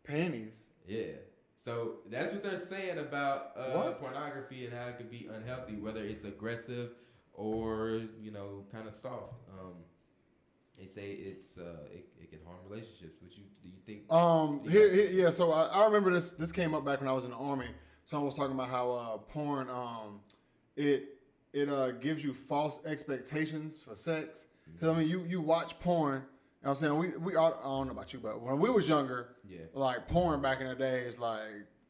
Panties. Yeah. So that's what they're saying about What? pornography and how it could be unhealthy, whether it's aggressive or kind of soft. They say it can harm relationships. Do you think? Yeah. So I remember this. This came up back when I was in the army. Someone was talking about how porn it gives you false expectations for sex. Because I mean, you watch porn. You know what I'm saying? We all, I don't know about you, but when we was younger, Yeah. like porn back in the day is like,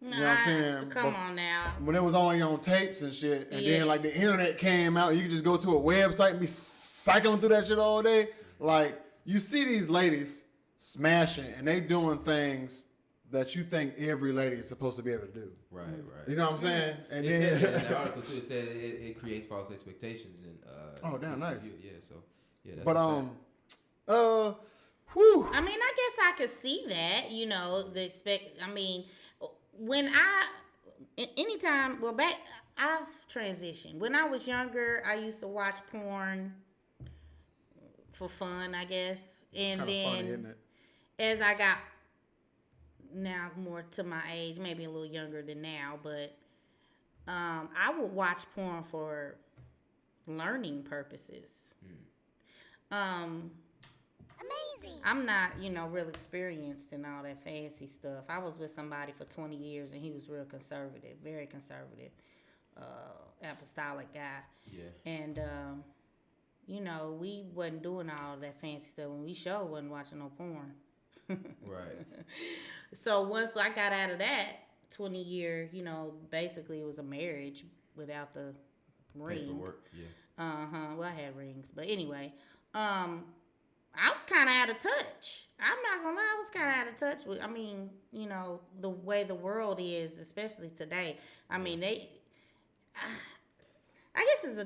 you know what I'm saying? Come on now. When it was only on tapes and shit, and Yes. then like the internet came out, you could just go to a website and be cycling through that shit all day. Like you see these ladies smashing, and they doing things that you think every lady is supposed to be able to do. Right. You know what I'm saying? And It said in then, the article too. It said it creates false expectations and. Oh, damn, nice. Yeah. So yeah. That's but a fact. whew. I mean, I guess I could see that, I've transitioned. When I was younger, I used to watch porn for fun, I guess. And Kinda then funny, isn't it? as I got now more to my age, maybe a little younger than now, but I would watch porn for learning purposes. Amazing. I'm not, real experienced in all that fancy stuff. I was with somebody for 20 years and he was real conservative, very conservative, apostolic guy. Yeah. And, we wasn't doing all that fancy stuff when we sure wasn't watching no porn. Right. So once I got out of that 20-year, basically it was a marriage without the ring. Paperwork. Yeah. Well, I had rings, but anyway, I was kind of out of touch. I'm not gonna lie, I was kind of out of touch with. I mean, the way the world is, especially today. I mean, I guess it's a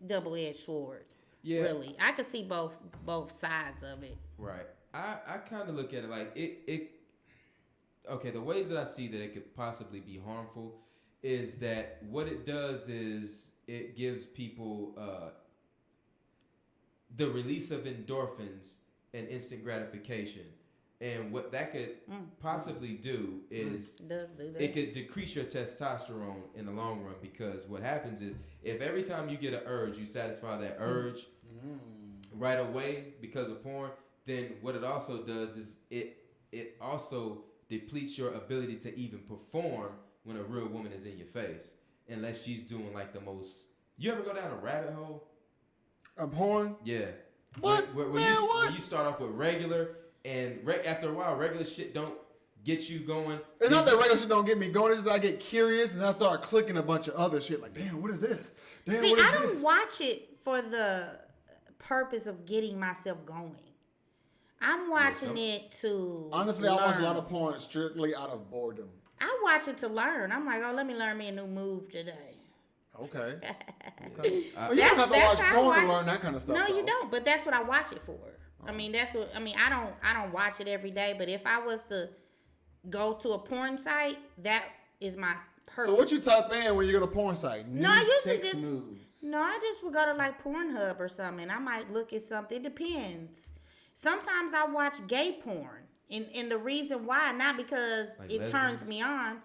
double-edged sword. Yeah. Really, I could see both sides of it. Right. I kind of look at it like it. Okay, the ways that I see that it could possibly be harmful is that what it does is it gives people the release of endorphins and instant gratification. And what that could possibly do is It does do that. it could decrease your testosterone in the long run, because what happens is if every time you get an urge, you satisfy that urge right away because of porn, then what it also does is it also depletes your ability to even perform when a real woman is in your face, unless she's doing like the most. You ever go down a rabbit hole? A porn? Yeah. What? Where you start off with regular, and after a while, regular shit don't get you going. It's not that regular shit don't get me going. It's just I get curious and I start clicking a bunch of other shit. Like, damn, what is this? Damn, See, what is I don't this? watch it for the purpose of getting myself going. I'm watching it to Honestly, learn. I watch a lot of porn strictly out of boredom. I watch it to learn. I'm like, let me learn me a new move today. Okay. I- Well, you don't have to watch how I porn to watch learn it. that kind of stuff. No, you though. don't. But that's what I watch it for. I mean, I don't watch it every day. But if I was to go to a porn site, that is my purpose. So what you type in when you go to porn site? No, I usually sex just news. No, I just would go to like Pornhub or something. I might look at something. It depends. Sometimes I watch gay porn, and the reason why, not because Like it lesbians? turns me on.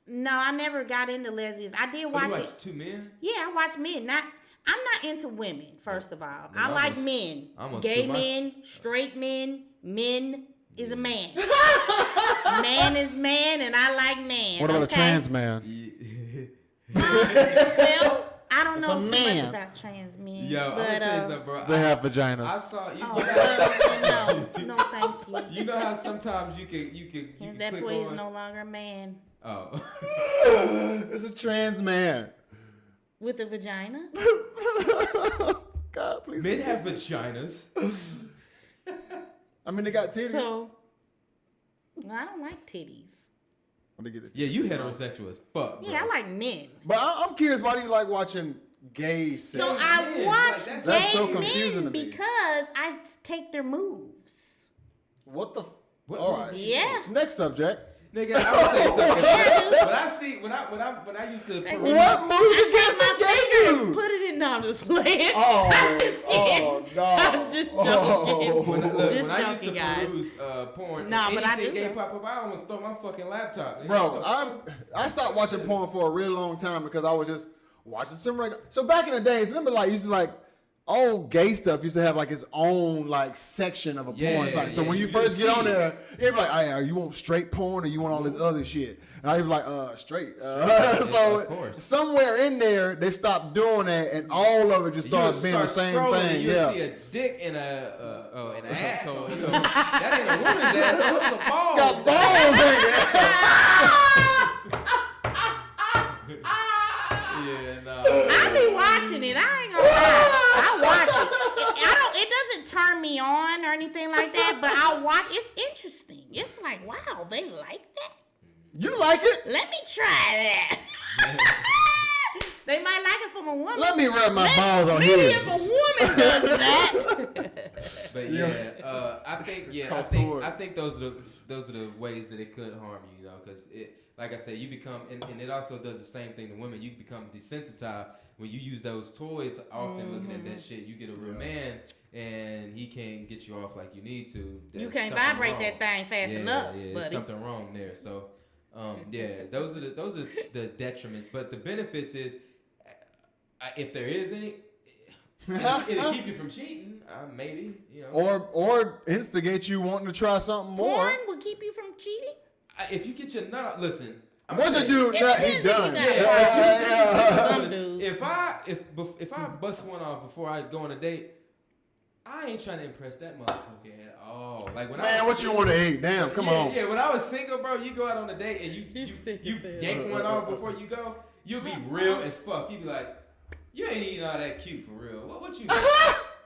No, I never got into lesbians. I did Oh, watch you it. watch two men? Yeah, I watch men. I'm not into women. First of all, Then I like almost- men, almost gay threw my- men, straight men. Men is a man. Man is man, and I like man. What about okay? a trans man? Well, I don't It's know a too man. much about trans men. Yo, I'm but, gonna tell you something, bro. They have vaginas. I saw you. no, thank you. You know how sometimes you can That click boy is on. no longer a man Oh. It's a trans man. with a vagina. God, please. Men have vaginas. I mean, they got titties. So, well, I don't like titties. When they get the titties. Yeah, you heterosexual as fuck. Bro. Yeah, I like men. But I'm curious, why do you like watching gay sex? So I men, watch like, gay that's so confusing men to me. because I take their moves. What the? What- All right. Yeah. Next subject. Nigga, I would say something. When I used to. Take peruse- What moves you I get take my from gay finger and dudes? put it in. No, I'm just playing. Oh, I'm just kidding. oh, no. I'm just joking. Oh. When Just I used to joking, guys. peruse porn, Nah, and but I anything do gay that. pop up, I almost stole my fucking laptop. Bro, I stopped watching porn for a really long time because I was just watching some regular. So back in the days, remember, like, used to like all gay stuff used to have like its own like section of a Yeah, porn site. So yeah, when you you first just get on see it. there, you'd be like, "Hey, you want straight porn or you want all this other shit?" And I'd be like, straight." of So course. somewhere in there, they stopped doing that, and all of it just started being the same thing. You Yeah. see a dick in an asshole. You know, that ain't a woman's asshole. It's a ball. Got balls in there. Yeah, no. I be watching it. I ain't gonna lie. I watch it. It doesn't turn me on or anything like that, but I watch. It's interesting. It's like, wow, they like that. You like it? Let me try that. They might like it from a woman. Let me rub my balls on Maybe his. if a woman does that. But I think I think those are the ways that it could harm you, because it, like I said, you become and it also does the same thing to women. You become desensitized when you use those toys. Often looking at that shit, you get a real man and he can't get you off like you need to. You There's can't something vibrate wrong. that thing fast enough, There's buddy. something wrong there. So those are the detriments. But the benefits is, if there is any, it'll keep you from cheating. Maybe, Or instigate you wanting to try something more. Porn will keep you from cheating. If you get your nut out, listen. I'm Once a saying- dude It nut, he depends if done. you got a Some dudes. If I bust one off before I go on a date, I ain't trying to impress that motherfucker at all. Like when Man, what you want to eat? Damn, come on. Yeah, when I was single, bro, you go out on a date and you sick as hell. yank one off before you go, you'll be real as fuck. You be like, you ain't eating all that cute for real. What you?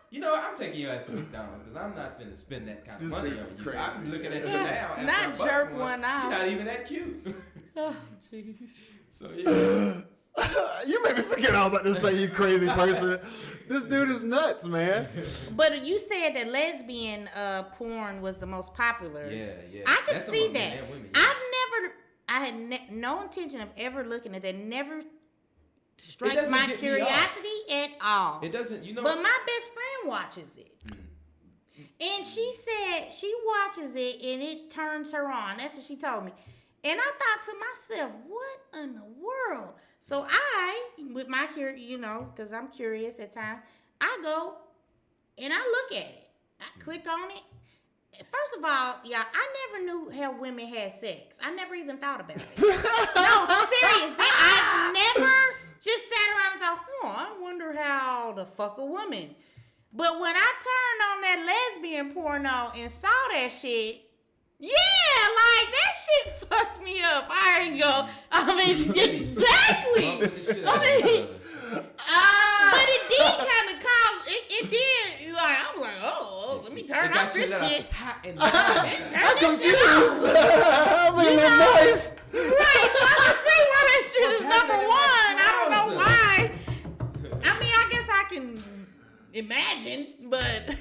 You know, I'm taking your ass to McDonald's because I'm not finna spend that kind of This money nigga's on you. crazy. I'm looking at you now. after Not I bust jerk one out. You're not even that cute. Oh, jeez. So yeah. You made me forget all about this. Say you crazy person. This dude is nuts, man. But you said that lesbian porn was the most popular. Yeah. I could That's see among men that. and women, yeah. I had no intention of ever looking at that. Never struck doesn't my get me off. curiosity at all. It doesn't, But my best friend watches it. And she said she watches it and it turns her on. That's what she told me. And I thought to myself, what in the world? So I, with my because I'm curious at times, I go and I look at it. I click on it. First of all, y'all, I never knew how women had sex. I never even thought about it. No, serious. I never just sat around and thought, I wonder how to fuck a woman. But when I turned on that lesbian porno and saw that shit, yeah, like that shit fucked me up. I ain't go. I mean, exactly. But it did kind of cause it did. Like I'm like, let me turn off this shit. I'm confused. I'm a little moist. Right, so I can see why that shit is number one. I don't know why. I mean, I guess I can imagine, but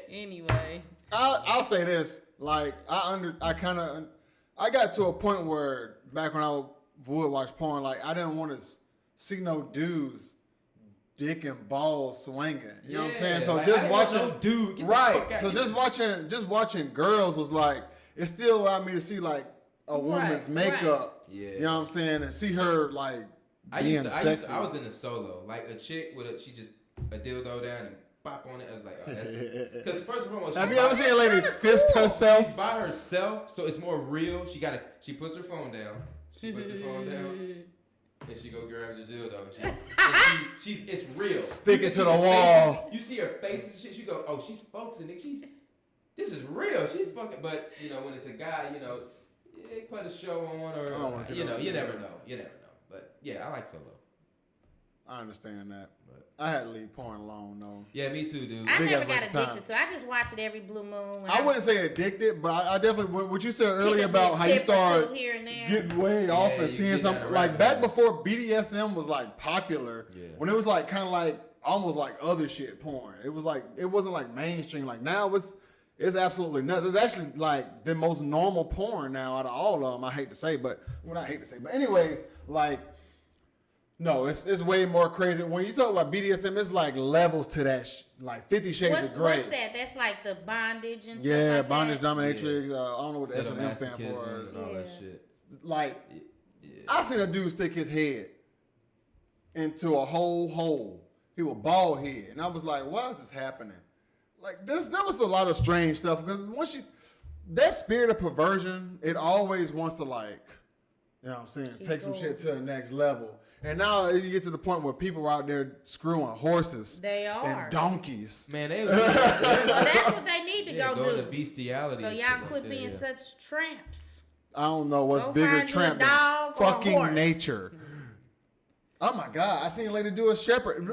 anyway. I'll say this. Like I got to a point where back when I would watch porn, like I didn't want to see no dudes dick and balls swinging. You know what I'm saying? So like, just I didn't want watching no dude. Get the right. fuck out. So just watching girls was like it still allowed me to see like a woman's Right, makeup. Yeah. You know what I'm saying? And see her like I was in a solo, like a chick with she just a dildo down and pop on it. I was like, oh, that's because first and foremost, have you ever seen a lady fist herself? She's by herself, so it's more real. She puts her phone down. And she go grabs her dildo. It's real. Stick it to the wall. You see her face and shit. You go, oh, she's focusing. This is real. She's fucking. But when it's a guy, they put a show on or you never know. But yeah, I like solo. I understand that. But I had to leave porn alone though. Yeah, me too, dude. I never got addicted to it. I just watch it every blue moon. I wouldn't say addicted, but I definitely what you said earlier about how you start getting way off and seeing something like back before BDSM was like popular. Yeah. When it was like kind of like almost like other shit porn. It was like it wasn't like mainstream. Like now it's absolutely nuts. It's actually like the most normal porn now out of all of them. I hate to say, but anyways, like. No, it's way more crazy. When you talk about BDSM, it's like levels to that. Like 50 Shades of Grey. What's that? That's like the bondage and stuff like bondage, that? dominatrix. I don't know what the S&M stand for. And all that shit. Like, I seen a dude stick his head into a whole hole. He was bald head. And I was like, why is this happening? Like, there was a lot of strange stuff. Because that spirit of perversion, it always wants to like, you know what I'm saying, take some shit to the next level. And now you get to the point where people are out there screwing horses. They are. And donkeys. Man, well, that's what they need to go do. To bestiality. So y'all quit being such tramps. I don't know what's bigger tramp than fucking nature. Oh my God. I seen a lady do a shepherd.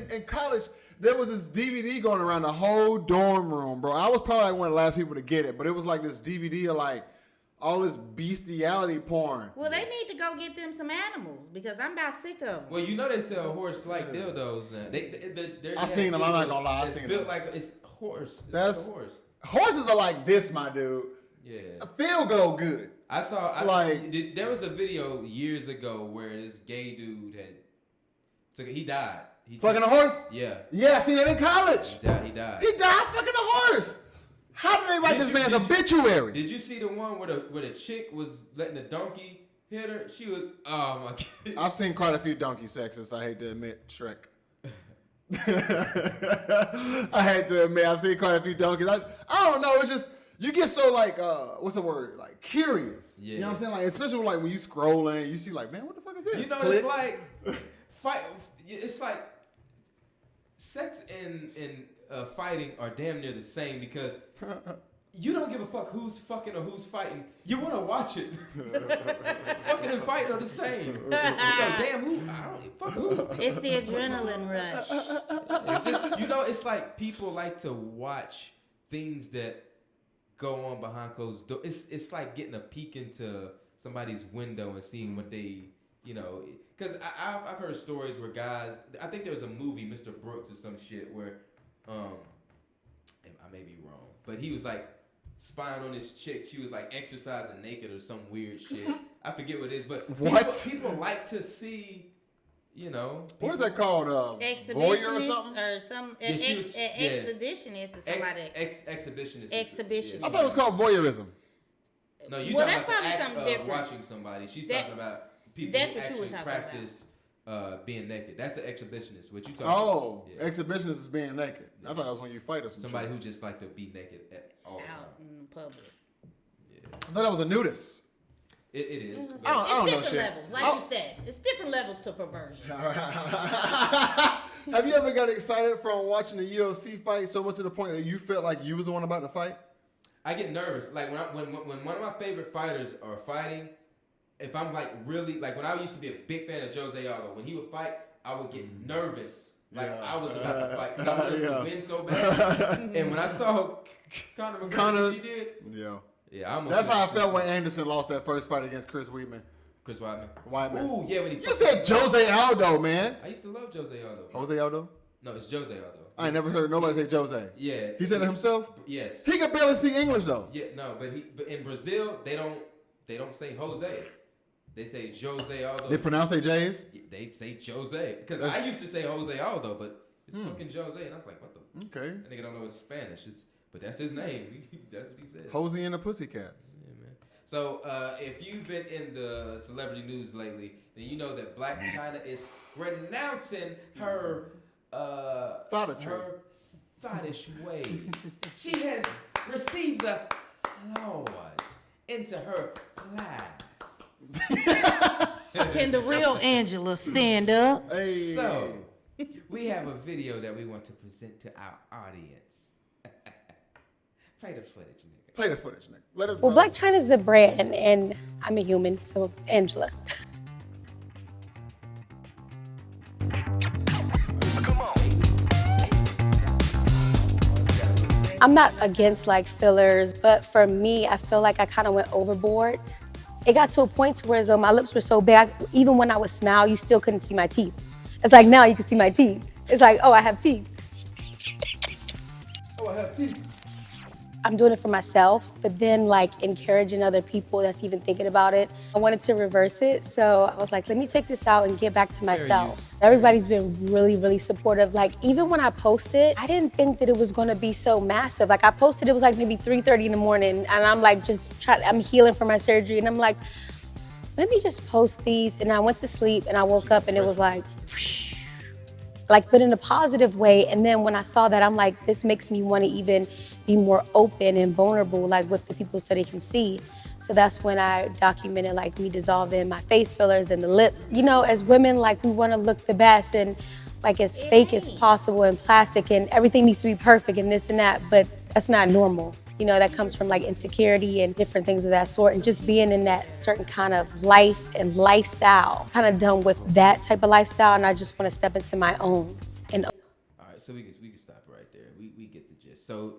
In college, there was this DVD going around the whole dorm room, bro. I was probably like one of the last people to get it, but it was like this DVD of like, all this bestiality porn. Well, they need to go get them some animals because I'm about sick of them. Well, they sell horse-like dildos now. I seen them. I'm not gonna lie. I seen them. Built like it's horse. That's like a horse. Horses are like this, my dude. Yeah. Feel good. I saw there was a video years ago where this gay dude he died. Fucking a horse? Yeah. Yeah, I seen that in college. He died. He died fucking a horse. How did they write this man's obituary? Did you see the one where the chick was letting the donkey hit her? She was, oh my God. I've seen quite a few donkey sexes, I hate to admit, Shrek. I hate to admit, I've seen quite a few donkeys. I don't know, it's just, you get so like, what's the word? Like curious. Yeah. You know what I'm saying? Like, especially like when you scrolling, you see like, man, what the fuck is this? It's like, it's like sex and fighting are damn near the same because you don't give a fuck who's fucking or who's fighting. You want to watch it. Fucking and fighting are the same. Damn, fuck who? It's the adrenaline rush. It's just, it's like people like to watch things that go on behind closed doors. It's like getting a peek into somebody's window and seeing what they, because I've heard stories where guys, I think there was a movie, Mr. Brooks or some shit, where I may be wrong, but he was like spying on this chick. She was like exercising naked or some weird shit. I forget what it is, but people like to see, what is that called? Voyeur or something? Or some expeditionist or somebody. Exhibitionist. Exhibitionist. I thought it was called voyeurism. No, you that's talking about probably the act something of different. Watching somebody. She's talking about people that's who what you were actually talking practice being naked. That's the exhibitionist. What you talking about? Oh, exhibitionist is being naked. Yeah. I thought that was when you fight or something. Somebody who just like to be naked at all out in public. Yeah. I thought that was a nudist. It is. Mm-hmm. It's different levels, like you said. It's different levels to perversion. Have you ever got excited from watching the UFC fight so much to the point that you felt like you was the one about to fight? I get nervous. Like when one of my favorite fighters are fighting, if I'm like really, like when I used to be a big fan of Jose Aldo, when he would fight, I would get nervous. Like I was about to fight because I wanted to win so bad. And when I saw Conor McGregor, he did. Yeah, that's how I felt when Anderson lost that first fight against Chris Weidman. Chris Weidman. Ooh, yeah, when he. You said Jose Aldo, man. I used to love Jose Aldo. Jose Aldo? No, it's Jose Aldo. I ain't never heard nobody say Jose. Yeah. He said it himself? Yes. He could barely speak English though. Yeah, no, but in Brazil they don't say Jose. They say Jose Aldo. They pronounce their J's? They say Jose. Because I used to say Jose Aldo, but it's fucking Jose. And I was like, what the? Okay. That nigga don't know it's Spanish. But that's his name. That's what he said. Jose and the Pussycats. Yeah, man. So if you've been in the celebrity news lately, then you know that Black Chyna is renouncing her fetish ways. She has received the Lord into her life. Can the real Angela stand up? Hey. So, we have a video that we want to present to our audience. Play the footage, nigga. Play the footage, nigga. Let it Well, roll. Black Chyna's the brand, and I'm a human, so Angela. I'm not against like fillers, but for me, I feel like I kind of went overboard. It got to a point where though my lips were so big, even when I would smile, you still couldn't see my teeth. It's like now you can see my teeth. It's like, oh, I have teeth. Oh, I have teeth. I'm doing it for myself, but then like encouraging other people that's even thinking about it. I wanted to reverse it, so I was like, let me take this out and get back to myself. Everybody's been really, really supportive. Like even when I posted, I didn't think that it was gonna be so massive. Like I posted, it was like maybe 3:30 in the morning, and I'm like I'm healing from my surgery, and I'm like, let me just post these. And I went to sleep, and I woke up, and it was like, but in a positive way. And then when I saw that, I'm like, this makes me want to even be more open and vulnerable, like with the people so they can see. So that's when I documented like me dissolving my face fillers and the lips. You know, as women, like we want to look the best and like as fake as possible and plastic and everything needs to be perfect and this and that, but that's not normal. You know, that comes from like insecurity and different things of that sort, and just being in that certain kind of life and lifestyle. Kind of done with that type of lifestyle, and I just want to step into my own. And all right, so we can stop right there. We get the gist. So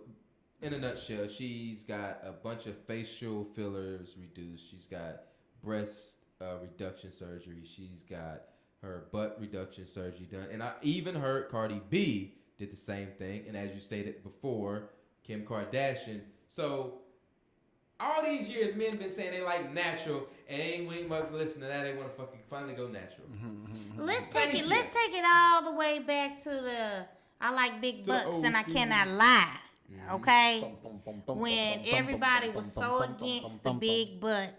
in a nutshell, she's got a bunch of facial fillers reduced. She's got breast reduction surgery. She's got her butt reduction surgery done, and I even heard Cardi B did the same thing. And as you stated before, Kim Kardashian. So all these years, men been saying they like natural, and we ain't about to listen to that. They want to fucking finally go natural. Let's take it all the way back to the I like big butts and I cannot lie. Okay? When everybody was so against the big butt.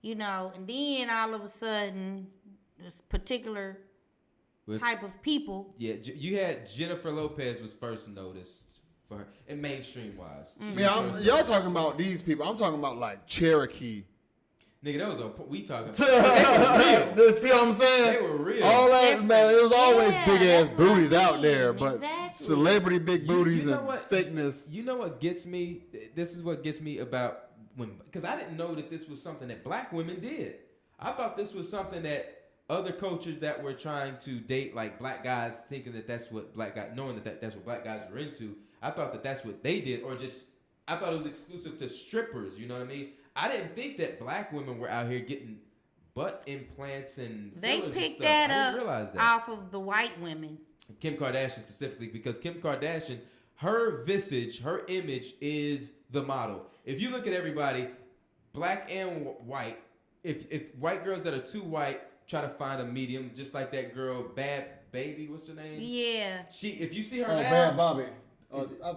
You know, and then all of a sudden, this particular type of people. Yeah, you had Jennifer Lopez was first noticed for her, and mainstream wise. Yeah, y'all talking about these people. I'm talking about like Cherokee. Nigga, that was we talking. They were real. See what I'm saying? They were real. All that, man. It was always big ass that's booties what I out mean. there, but Exactly. celebrity big booties you know and what? thickness. You know what gets me? This is what gets me about when, because I didn't know that this was something that black women did. I thought this was something that other cultures that were trying to date like black guys, thinking that that's what black guys, knowing that that's what black guys were into. I thought that that's what they did, or just I thought it was exclusive to strippers. You know what I mean? I didn't think that black women were out here getting butt implants and They fillers picked and stuff. I that didn't realize that. off of the white women. Kim Kardashian specifically, because Kim Kardashian, her visage, her image is the model. If you look at everybody, black and white, if white girls that are too white try to find a medium, just like that girl, Bad Baby, what's her name? Yeah. If you see her Oh, now, Bad Bobby.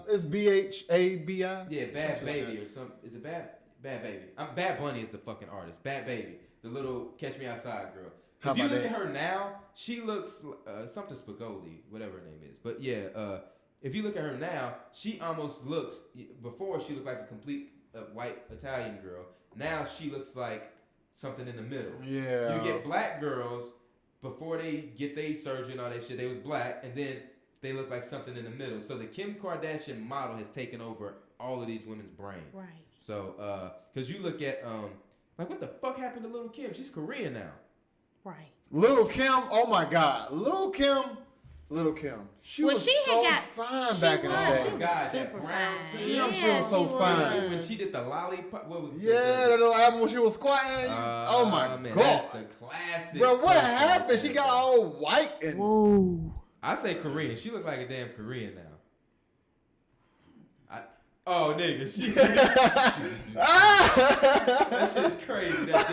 It's BHABI. yeah, Bad Something Baby like that. or some. Is it Bad Baby? Bad Bunny is the fucking artist. Bad Baby, the little Catch Me Outside girl. How If you about look that? at her now, she looks something Spagoli, whatever her name is. But yeah, if you look at her now, she almost looks. Before she looked like a complete white Italian girl. Now she looks like something in the middle. Yeah. You get black girls before they get their surgery and all that shit. They was black, and then they look like something in the middle. So the Kim Kardashian model has taken over all of these women's brain. Right. So, because you look at like what the fuck happened to Little Kim? She's Korean now. Right. Little Kim, oh my God. Little Kim. She was so fine back in the day. Oh, God, super that brown fine. skin. Yeah, she was so fine. When she did the lollipop, what was Yeah, that little album when she was squatting. Oh my man, God. that's the classic. Bro, what happened? She got all white and Whoa. I say Korean. She look like a damn Korean now. Oh, nigga, she. That shit's crazy. That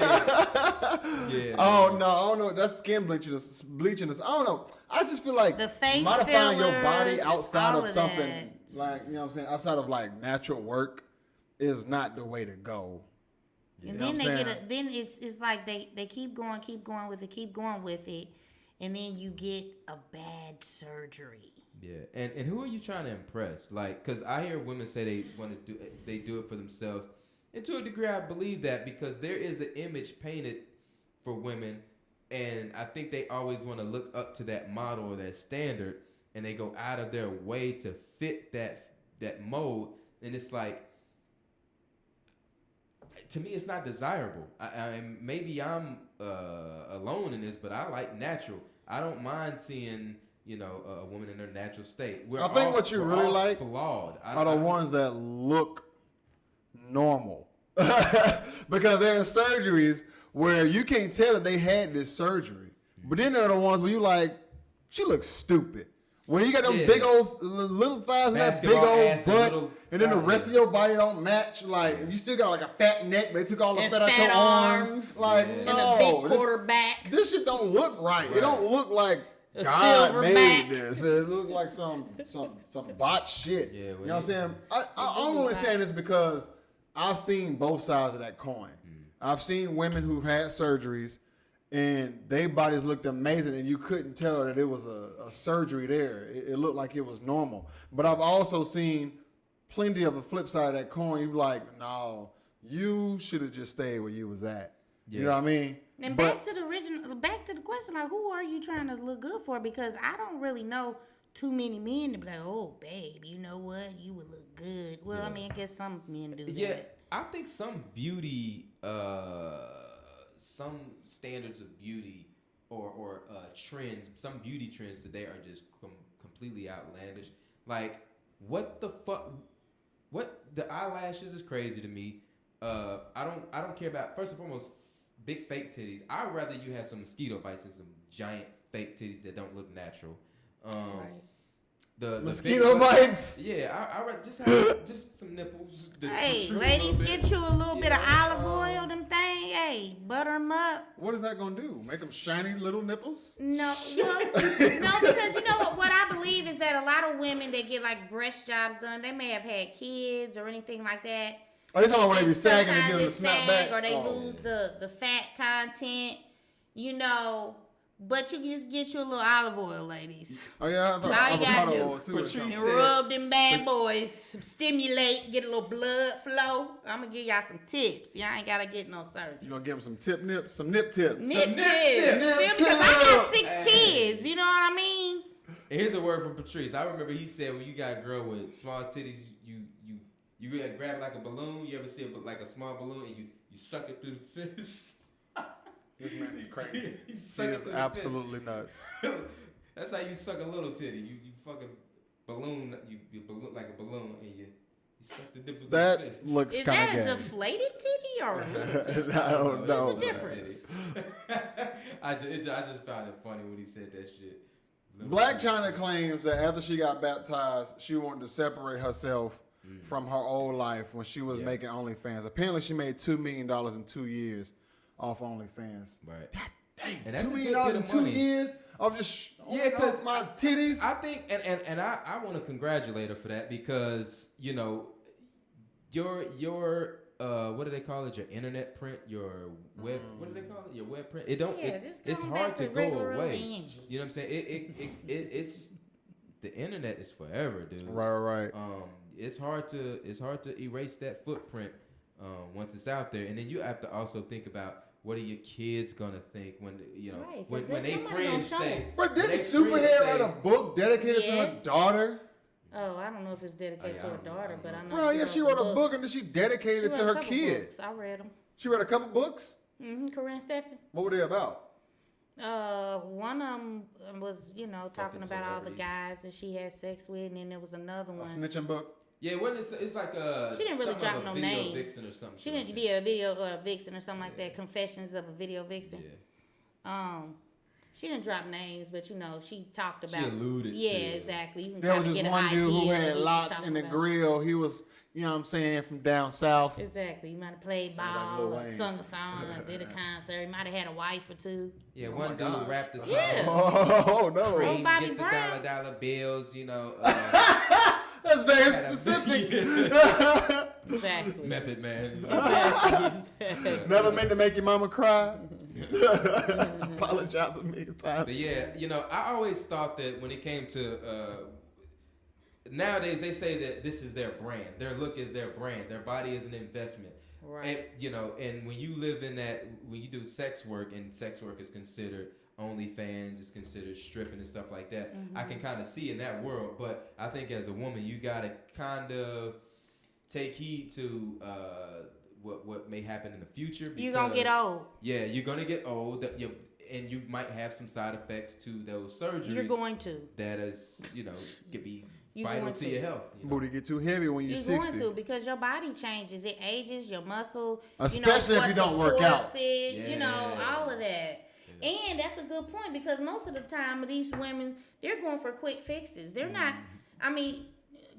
damn. Yeah. Oh no, I don't know. That's skin bleaching. I don't know. I just feel like The face modifying your fillers, body just outside all of of something that. like, you know what I'm saying, outside of like natural work is not the way to go. And know then what I'm saying? then it's like they keep going with it, and then you get a bad surgery. Yeah, and who are you trying to impress? Like, because I hear women say they do it for themselves, and to a degree, I believe that because there is an image painted for women, and I think they always want to look up to that model or that standard, and they go out of their way to fit that mold, and it's like, to me, it's not desirable. Maybe I'm alone in this, but I like natural. I don't mind seeing, a woman in her natural state. I think what you really like flawed. are the ones that look normal. Because there are surgeries where you can't tell that they had this surgery. But then there are the ones where you like, she looks stupid. When you got them big old little thighs and that big old butt, and then the rest of your body don't match. Like, you still got like a fat neck, but they took all the fat out your arms. Like, and no, a big quarterback. This shit don't look right. It don't look like A God silver made back. this. It look like some botched shit. Yeah, you know what I'm saying? I'm only saying this because I've seen both sides of that coin. I've seen women who've had surgeries and their bodies looked amazing and you couldn't tell that it was a surgery there. It looked like it was normal. But I've also seen plenty of the flip side of that coin. You be like, no, you should have just stayed where you was at. You know what I mean? And back to the question, like, who are you trying to look good for? Because I don't really know too many men to be like, oh, babe, you know what? You would look good. Well, I mean, I guess some men do that. I think some beauty, some standards of beauty or trends, some beauty trends today are just completely outlandish. Like, what the fuck? What the eyelashes is crazy to me. I don't care about, first and foremost, big fake titties. I'd rather you have some mosquito bites than some giant fake titties that don't look natural. Right. The mosquito bites. Yeah, I just have just some nipples. Hey, ladies, get you a little bit of olive oil, them things. Hey, butter them up. What is that gonna do? Make them shiny little nipples? No, because you know what I believe is that a lot of women that get like breast jobs done, they may have had kids or anything like that. Oh, you talking about when they be sagging and Sometimes giving them a it's snap sag back? or they lose the fat content, But you can just get you a little olive oil, ladies. Oh yeah, I thought All you gotta avocado do. oil too. or something. And rub them bad boys, stimulate, get a little blood flow. I'm gonna give y'all some tips. Y'all ain't gotta get no surgery. You gonna give them some nip tips. Nip tips. tips. Because I got 6 kids. You know what I mean? And here's a word from Patrice. I remember he said when you got a girl with small titties, you grab like a balloon. You ever see like a small balloon and you suck it through the fish? This man is crazy. He He suck it is through the absolutely nuts. fish. That's how you suck a little titty. You fucking balloon. You balloon like a balloon and you suck the nipple through the fish. That looks Is kind that of a gay. deflated titty or a real titty? I don't know. What's the difference? I just found it funny when he said that shit. Black Chyna claims that after she got baptized, she wanted to separate herself from her old life when she was making OnlyFans. Apparently, she made $2 million in 2 years off OnlyFans. Right. Dang, And that's $2 a million good in bit of 2 money. years of just showing off my titties. I think, and I want to congratulate her for that because your what do they call it? Your internet print, your web. What do they call it? Your web print. It don't. Just It's going hard back to to go regular away. old Angie. You know what I'm saying? It's the internet is forever, dude. Right. It's hard to erase that footprint once it's out there, and then you have to also think about what are your kids gonna think when Right, 'cause when there's they somebody friends gonna show say. them. But didn't when they Superhead friends write a say- book dedicated to Yes. her daughter? Oh, I don't know if it's dedicated I to her don't know. daughter, but I know. Bro, yeah, she wrote a book and then she dedicated it to her kids. kids. I read them. She read a couple books. Corinne Steffen. What were they about? One of them was, talking about all the celebrities. guys that she had sex with, and then there was another A one. snitching book. Yeah, it's like a. She didn't really something drop of a no video names. Vixen or something. She didn't be a video vixen or something like that. Confessions of a video vixen. Yeah. She didn't drop names, but she talked about. alluded Yeah, to it. exactly. You can There was kinda this get one an dude who idea had what locks she's in the talking about. grill. He was, you know what I'm saying, from down south. Exactly. He might have played Sounds like ball, Lil or Wayne. sung a song, or did a concert. He might have had a wife or two. Yeah, Oh one my dude gosh. rapped the song. Yeah. Oh no! Cream, Bobby get the Brown. dollar bills, That's very specific. Exactly. Method man. Exactly. Never meant to make your mama cry. Apologize a million times. But yeah, I always thought that when it came to nowadays they say that this is their brand. Their look is their brand. Their body is an investment. Right. And, and when you live in that, when you do sex work, and sex work is considered OnlyFans, is considered stripping and stuff like that, I can kind of see in that world. But I think as a woman, you gotta kind of take heed to what may happen in the future. You're gonna get old. Yeah, you're gonna get old. And you might have some side effects to those surgeries. You're going to. That is, could be You're vital going to to. your health. Booty get too heavy when you're 60. Going to, because your body changes. It ages, your muscle. Especially if you don't work out. It, all of that. Yeah. And that's a good point, because most of the time these women, they're going for quick fixes. They're not,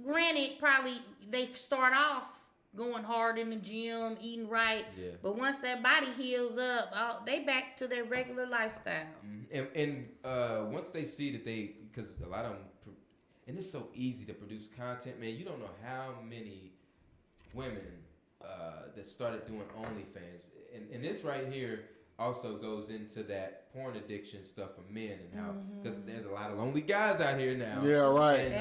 granted, probably they start off going hard in the gym, eating right. Yeah. But once their body heals up, they back to their regular lifestyle. And once they see that because a lot of them, and it's so easy to produce content, man. You don't know how many women that started doing OnlyFans. And this right here also goes into that porn addiction stuff for men, and how, because there's a lot of lonely guys out here now. Yeah, right.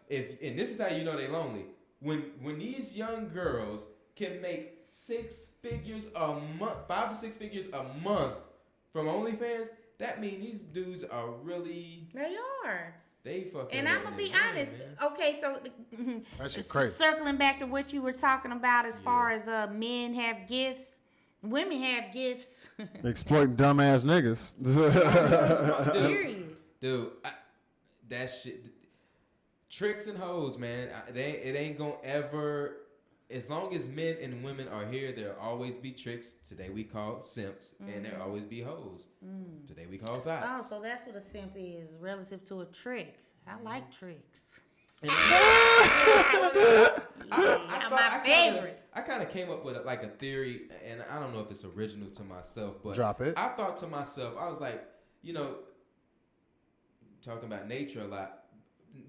And and this is how you know they lonely. When these young girls can make 6 figures a month, 5 to 6 figures a month from OnlyFans, that means these dudes are really. They are. They fucking. And I'm gonna be honest. Man. Okay, so that's crazy. Circling back to what you were talking about, as far as men have gifts, women have gifts. Exploiting dumbass niggas. Dude, that shit. Tricks and hoes, man. It ain't gonna ever. As long as men and women are here, there'll always be tricks. Today we call simps, and there'll always be hoes. Today we call thoughts. Oh, so that's what a simp is relative to a trick. I like tricks. My favorite. I kind of came up with a theory, and I don't know if it's original to myself, but drop it. I thought to myself, I was like, talking about nature a lot.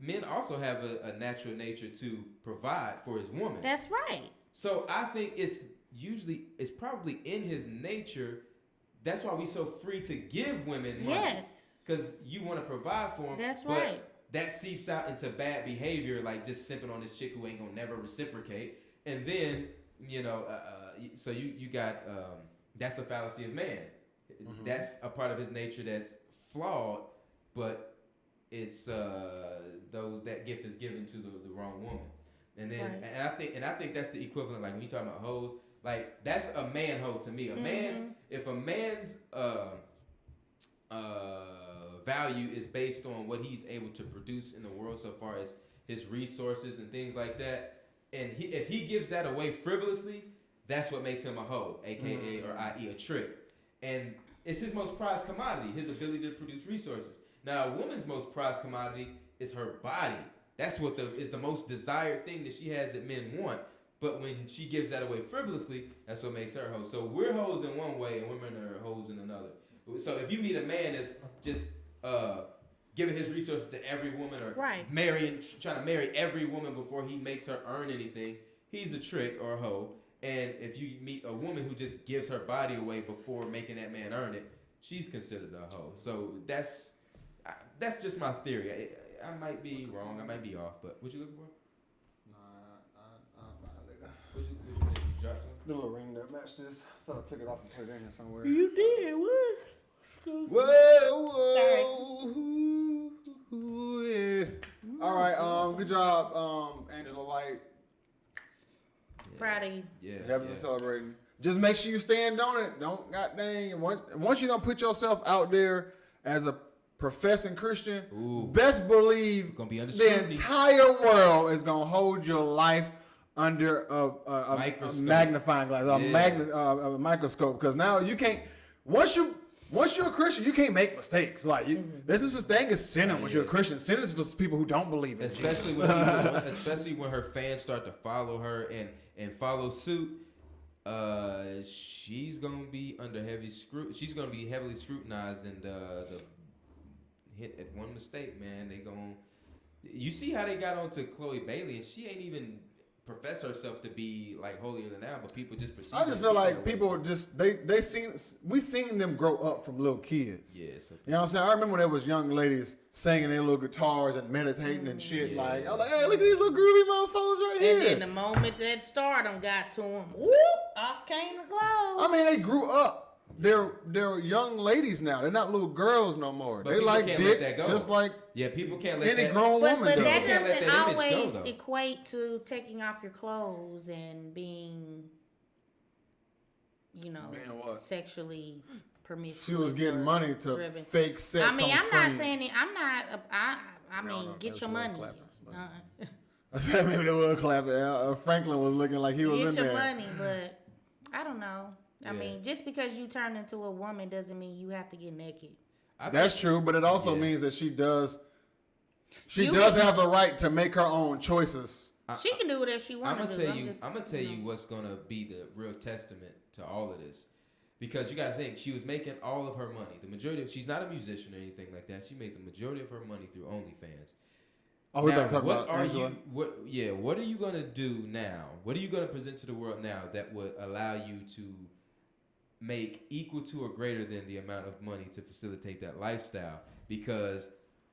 Men also have a natural nature to provide for his woman. That's right. So I think it's probably in his nature. That's why we're so free to give women money. Yes. Because you want to provide for them. That's right. That seeps out into bad behavior, like just simping on this chick who ain't gonna never reciprocate. And then, so you got, that's a fallacy of man. That's a part of his nature that's flawed, but it's that gift is given to the wrong woman. And then and I think that's the equivalent, like when you talk about hoes, like that's a man hoe to me. A man, if a man's value is based on what he's able to produce in the world, so far as his resources and things like that, and if he gives that away frivolously, that's what makes him a hoe, aka or i.e. a trick. And it's his most prized commodity, his ability to produce resources. Now, a woman's most prized commodity is her body. That's what is the most desired thing that she has that men want. But when she gives that away frivolously, that's what makes her hoe. So we're hoes in one way, and women are hoes in another. So if you meet a man that's just giving his resources to every woman, or trying to marry every woman before he makes her earn anything, he's a trick or a hoe. And if you meet a woman who just gives her body away before making that man earn it, she's considered a hoe. So that's just my theory. I might be wrong. I might be off. But what you looking for? I'll find it later. What you think? You dropped something? The little ring that matched this. I thought I took it off and put it in here somewhere. You did? What? Whoa, yeah. All right, good job, Angela White. Proud of you. Yeah. Happy celebrating. Just make sure you stand on it. Don't goddamn. Once you don't put yourself out there as a professing Christian, best believe the entire world is gonna hold your life under a magnifying glass, a microscope. Because now you can't. Once you're a Christian, you can't make mistakes. Like this is this thing is sinning when you're a Christian. Sin is for people who don't believe in especially Jesus. Especially when her fans start to follow her and follow suit. She's gonna be under heavy scrutiny. She's gonna be heavily scrutinized, and the hit at one mistake, man. You see how they got onto Chloe Bailey, and she ain't even profess herself to be like holier than thou, but people just perceive. I just feel like people just we seen them grow up from little kids. Yeah, so you know what I'm saying? I remember when there was young ladies singing their little guitars and meditating and shit. Yeah. Like I was like, hey, look at these little groovy motherfuckers right here. And then the moment that stardom got to them, whoop, off came the clothes. I mean, they grew up. They're young ladies now. They're not little girls no more. But they people like can't let that dick, go. just like people can't let any that grown But woman does. that Can't let doesn't that image go, always though. equate to taking off your clothes and being, Being what? sexually promiscuous. She was getting or money to driven. fake sex. I mean, on I'm not screen. saying it. I'm not. I mean, no, get that's your what money. clapping, but- I said maybe they were clapping. Franklin was looking like he was Get in your there. money, but I don't know. I Yeah. mean, just because you turn into a woman doesn't mean you have to get naked. That's true, but it also Yeah. means that she does You does can- have the right to make her own choices. She can do whatever she I'm wants gonna to do. tell you. I'm gonna tell you what's gonna be the real testament to all of this, because you got to think she was making all of her money. The majority of she's not a musician or anything like that. She made the majority of her money through OnlyFans. Oh, we're Now, about to talk about Angela. What are you gonna do now? What are you gonna present to the world now that would allow you to make equal to or greater than the amount of money to facilitate that lifestyle? Because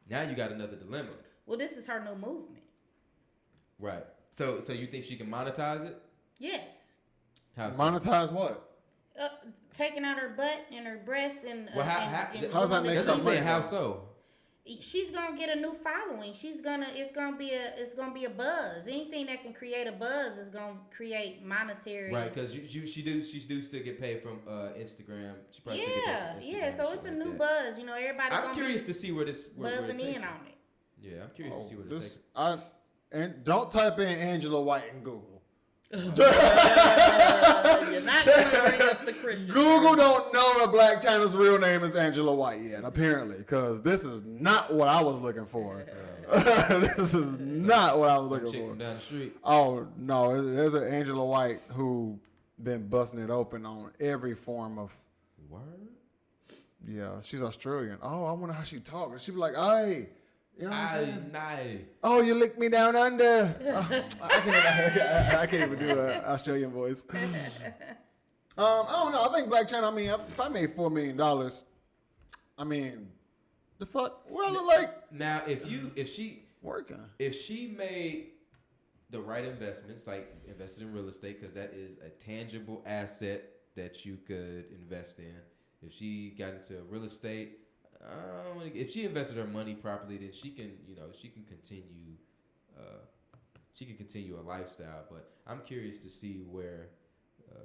now you got another dilemma. Well, this is her new movement. Right. So you think she can monetize it? Yes. How so? Monetize what? Taking out her butt and her breasts and Well, how does that doing make That's what I'm the something saying. Jesus. How so? She's gonna get a new following. It's gonna be a buzz. Anything that can create a buzz is gonna create monetary. Right, because she do still get paid from Instagram. She probably still get Yeah, paid from Instagram yeah. So and it's a shit new like that. buzz. Everybody I'm gonna curious be to see where this buzzing where it in takes on it. Yeah, I'm curious to see where it takes. And don't type in Angela White in Google. You're not gonna bring up the Christian. Google don't know that Black Chyna's real name is Angela White yet, apparently, because this is not what I was looking for. This is not what I was Some looking chick for. from down the street. Oh no, there's an Angela White who been busting it open on every form of. Word. Yeah, she's Australian. Oh, I wonder how she talks. She be like, "Hey, you know what I'm saying? Nah. Oh, you licked me down under." I can't even do an Australian voice. I don't know. I think Black Chyna. I mean, if I made $4 million, I mean, the fuck, what I look like Now, if she working? made the right investments, like invested in real estate, because that is a tangible asset that you could invest in. If she got into real estate, if she invested her money properly, then she can continue a lifestyle. But I'm curious to see where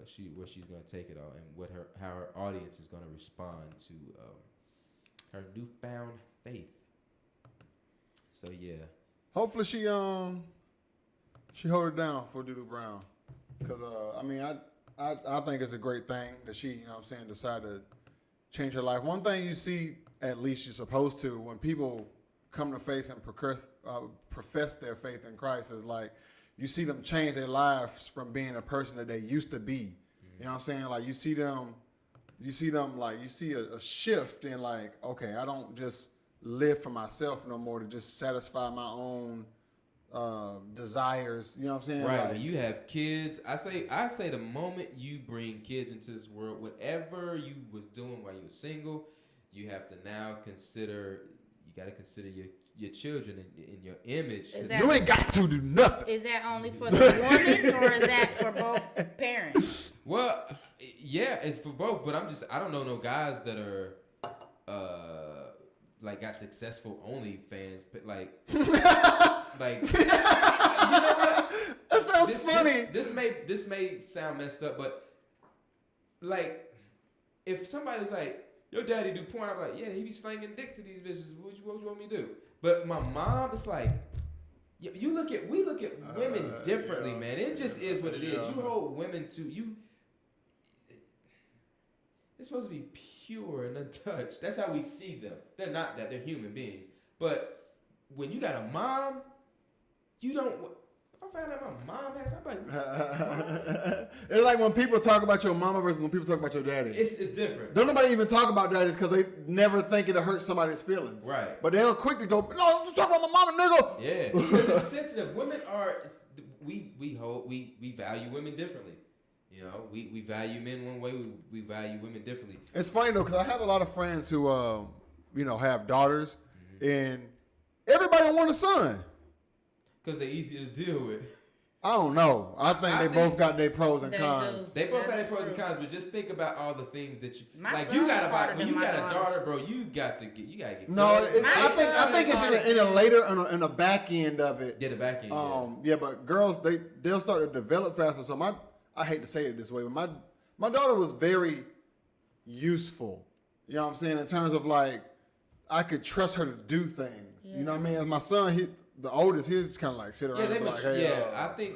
she's going to take it all, and how her audience is going to respond to her newfound faith. So yeah. Hopefully she hold it down for Doodoo Brown, because I mean I think it's a great thing that she decided to change her life. One thing you see, at least you're supposed to, when people come to face and profess their faith in Christ, is like you see them change their lives from being a person that they used to be. You know what I'm saying? Like you see them like you see a shift in like, okay, I don't just live for myself no more to just satisfy my own desires. You know what I'm saying? Right. Like, When you have kids, I say the moment you bring kids into this world, whatever you was doing while you were single, you have to now consider. You got to consider your children in your image. you ain't got to do nothing. Is that only for the woman or is that for both parents? Well, yeah, it's for both. But I don't know no guys that are like got successful OnlyFans, but like you know what? That sounds funny. This may sound messed up, but like if somebody was like, "Your daddy do porn," I'm like, "Yeah, he be slinging dick to these bitches. What you want me to do?" But my mom, it's like, we look at women differently, man. It just is what it is. You hold women to you. They're supposed to be pure and untouched. That's how we see them. They're not that. They're human beings. But when you got a mom, you don't. I found out my mom has. I'm like, It's like when people talk about your mama versus when people talk about your daddy. it's different. Don't nobody even talk about daddies because they never think it'll hurt somebody's feelings. Right. But they're quick to go, no, just talk about my mama, nigga. Yeah, because it's sensitive. Women are we value women differently. You know, we value men one way. We value women differently. It's funny though, because I have a lot of friends who, have daughters, and everybody want a son. Because they're easier to deal with. I don't know. I think they both got their pros and They cons. do. They both That have is their pros and true. cons, but just think about all the things that you My like. son You is got harder when than you my got a daughter. daughter, bro. You got to get. No, I I think it's in a later in a back end of it. Yeah, the back end. But girls they'll start to develop faster. So I hate to say it this way, but my daughter was very useful. You know what I'm saying? In terms of like, I could trust her to do things. You know what I mean? As my son, the oldest, he's just kind of like sit around and be like, hey, I think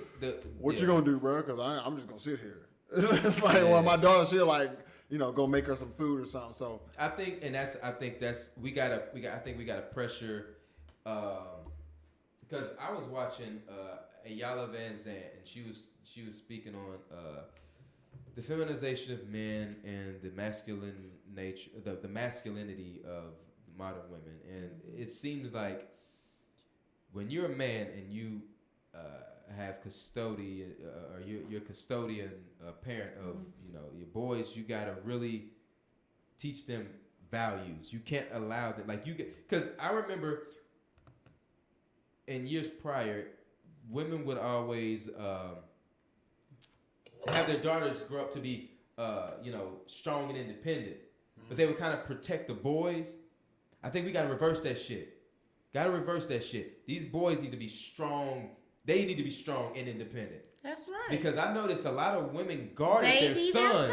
what you gonna do, bro? Because I'm just gonna sit here. It's like, well, my daughter, she'll like, go make her some food or something. So I think that's we gotta pressure, because I was watching Ayala Van Zandt, and she was speaking on the feminization of men and the masculine nature, the masculinity of modern women, and it seems like when you're a man and you have custodian or you're custodian parent of your boys, you gotta really teach them values. You can't allow them because I remember in years prior, women would always have their daughters grow up to be strong and independent, but they would kind of protect the boys. I think we gotta reverse that shit. These boys need to be strong. They need to be strong and independent. That's right. Because I noticed a lot of women guarded their sons.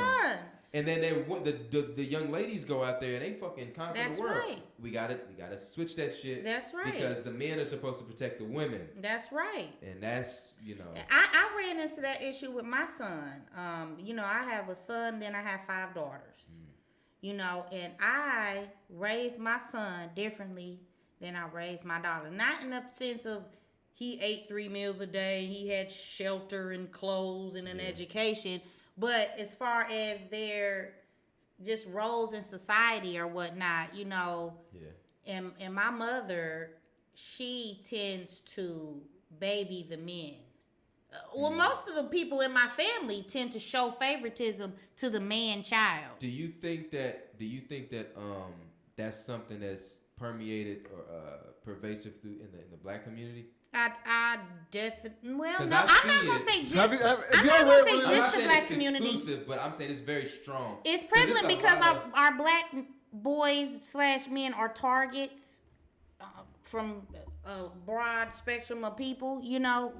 And then the young ladies go out there and they fucking conquer the world. Right. We gotta switch that shit. That's right. Because the men are supposed to protect the women. That's right. And that's I ran into that issue with my son. I have a son, then I have 5 daughters. And I raised my son differently than I raised my daughter. Not in the sense of he ate 3 meals a day, he had shelter and clothes and an education, but as far as their just roles in society or whatnot, and my mother, she tends to baby the men. Most of the people in my family tend to show favoritism to the man child. Do you think that that's something that's permeated or pervasive through in the black community? I definitely. Well, no, I I'm see not gonna it. say just. Have you I'm not gonna say I'm not just the saying black it's community. exclusive, but I'm saying it's very strong. It's 'Cause prevalent a because lot of- our black boys / men are targets from a broad spectrum of people.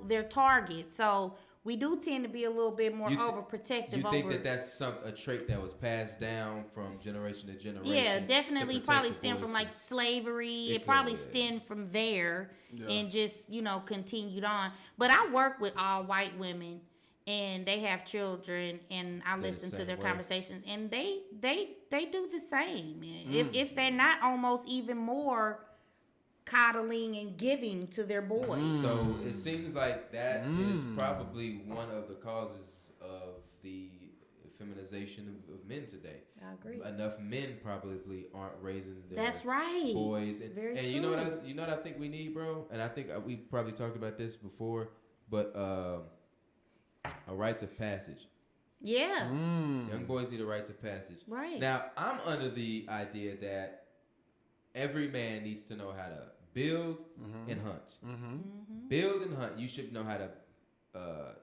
They're targets. So we do tend to be a little bit more overprotective. You think that's a trait that was passed down from generation to generation? Yeah, definitely. to Probably protect the stem from boys? like slavery. It could, probably yeah. stemmed from there and just continued on. But I work with all white women, and they have children, and I listen to their conversations, and they do the same. If they're not almost even more coddling and giving to their boys. So it seems like that is probably one of the causes of the feminization of men today. I agree. Enough men probably aren't raising their That's right. boys. Very and true. you know what I think we need, bro? And I think we probably talked about this before, but a rites of passage. Yeah. Young boys need a rites of passage. Right. Now, I'm under the idea that every man needs to know how to build and hunt. Build and hunt. You should know how to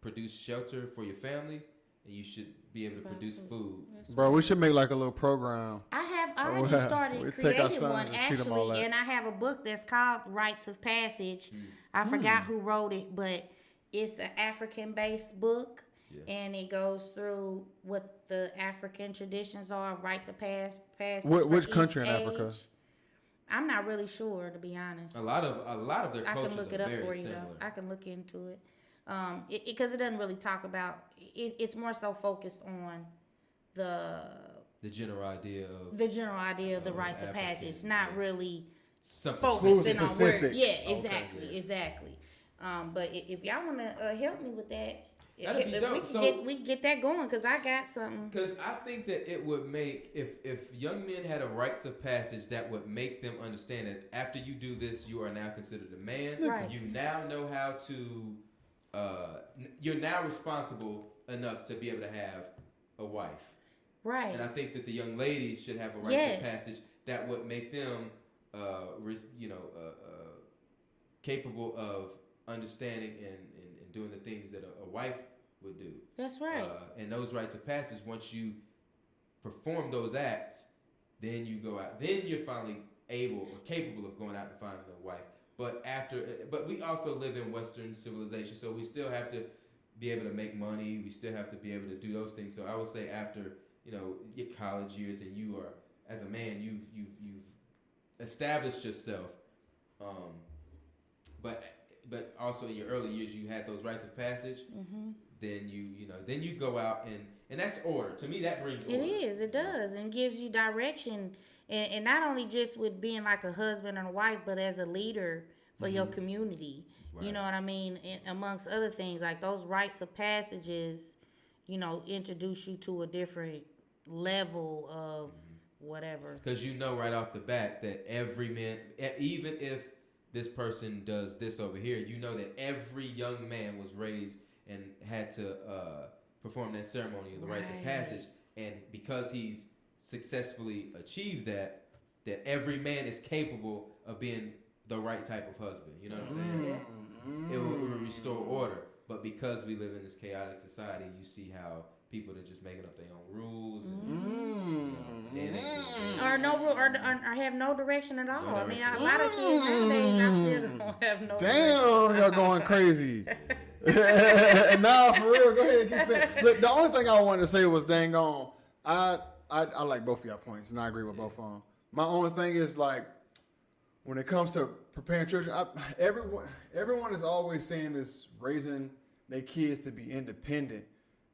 produce shelter for your family, and you should be able to produce food. bro, we should make like a little program. I have already started we take our creating sons one and treat 'em all actually, that. and I have a book that's called Rites of Passage. I forgot who wrote it, but it's an African-based book, and it goes through what the African traditions are, rites of passage. Which for country each in Africa? age. I'm not really sure, to be honest. A lot of their I cultures can look are it up very for you, similar. though. I can look into it. Because it doesn't really talk about it. It's more so focused on The general idea of the rites of African, passage, not really something focusing on where. specific. Yeah, exactly. But if y'all want to help me with that, That'd be dope. we can get that going because I got something. Because I think that it would make, if young men had a rites of passage that would make them understand that after you do this, you are now considered a man. Right. You now know how to, you're now responsible enough to be able to have a wife. Right. And I think that the young ladies should have a rites of passage that would make them, capable of understanding and doing the things that a wife would do. That's right. And those rites of passage, once you perform those acts, then you go out. Then you're finally able or capable of going out and finding a wife. But we also live in Western civilization, so we still have to be able to make money. We still have to be able to do those things. So I would say after your college years and you are, as a man, you've established yourself. But also in your early years, you had those rites of passage. Mm-hmm. Then you go out and that's order. To me, that brings order. It is. It does, and gives you direction, and not only just with being like a husband and a wife, but as a leader for your community. Right. You know what I mean? And amongst other things, like those rites of passages, introduce you to a different level of whatever. Because right off the bat that every man, even if this person does this over here, that every young man was raised and had to perform that ceremony of the rites of passage. And because he's successfully achieved that every man is capable of being the right type of husband. You know what I'm saying? Mm-hmm. It will restore order. But because we live in this chaotic society, you see how people are just making up their own rules. Or no rule, or have no direction at all. I mean, a lot of kids nowadays, I feel, don't have no Damn, y'all going crazy. Nah, for real, go ahead. Look, the only thing I wanted to say was dang on. I like both of y'all points, and I agree with both of them. My only thing is, like, when it comes to preparing children, everyone is always saying this, raising their kids to be independent.